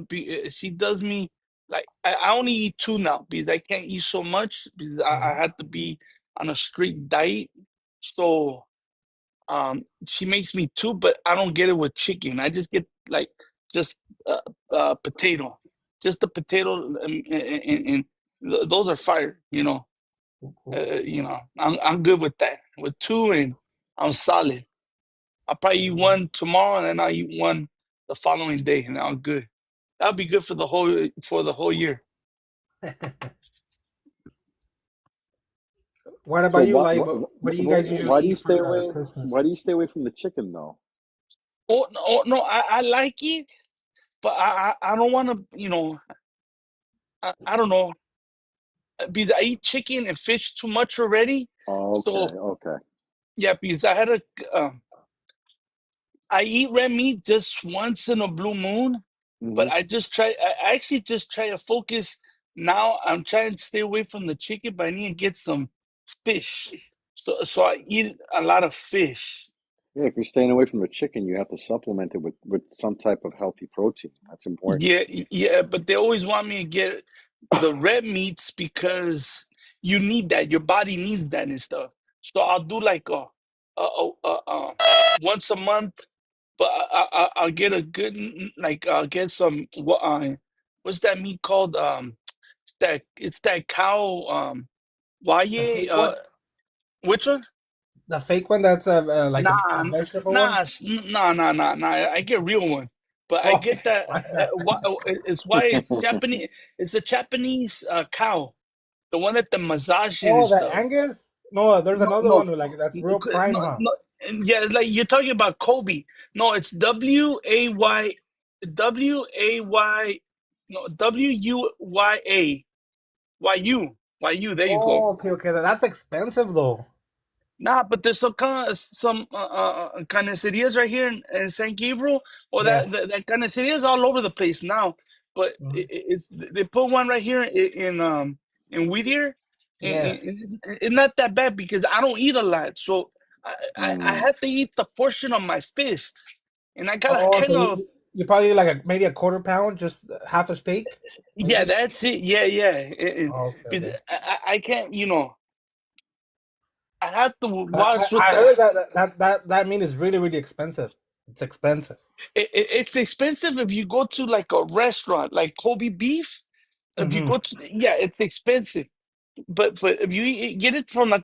she does me like I only eat two now because I can't eat so much because I Mhm. had to be on a strict diet. So she makes me two, but I don't get it with chicken. I just get like just potato, just the potato, and those are fire. Cool, cool. I'm good with that. With two, and I'm solid. I'll probably eat one tomorrow, and then I'll eat one the following day, and I'm good. That'll be good for the whole year. What So about you, like? What do you guys usually why do you eat stay for away? Christmas? Why do you stay away from the chicken though? Oh no, I like it, but I don't want to. I don't know because I eat chicken and fish too much already. Okay, So okay. yeah, because I eat red meat just once in a blue moon, but Hmm. I actually just try to focus. Now I'm trying to stay away from the chicken, but I need to get some fish. So I eat a lot of fish. Yeah, if you're staying away from the chicken, you have to supplement it with some type of healthy protein. That's important. Yeah, yeah, but they always want me to get the red meats because you need that. Your body needs that and stuff. So I'll do like once a month, but I'll get a good like I'll get some what's that meat called? It's that cow The Valle fake one. which one? The fake one that's like Nah, a vegetable one. nah, nah. I get real one, but I Oh, get that. why not? It's why it's Japanese. It's the Japanese cow, the one that the massage it and Oh, the stuff. Angus. No, there's No, another no, one like that's real no, prime, huh? no. And yeah, like you're talking about Kobe. No, it's W-A-Y. No, YU. There you go. Oh, okay, okay. That's expensive though. Nah, but there's some carnicerias right here in San Gabriel, or Yeah. that carniceria is all over the place now. But Mhm. it's they put one right here in Whittier, Yeah. and it's not that bad because I don't eat a lot, so I Mm. have to eat the portion of my fist, and I gotta Oh, so kind of you probably like maybe a quarter pound, just half a steak, yeah, maybe. that's it, yeah, Oh, okay, 'cause okay. I can't I have to I, watch with I the. heard that meat is really really expensive. It's expensive. It's expensive if you go to like a restaurant, like Kobe beef. If you Hmm. go to, yeah, it's expensive. But if you get it from like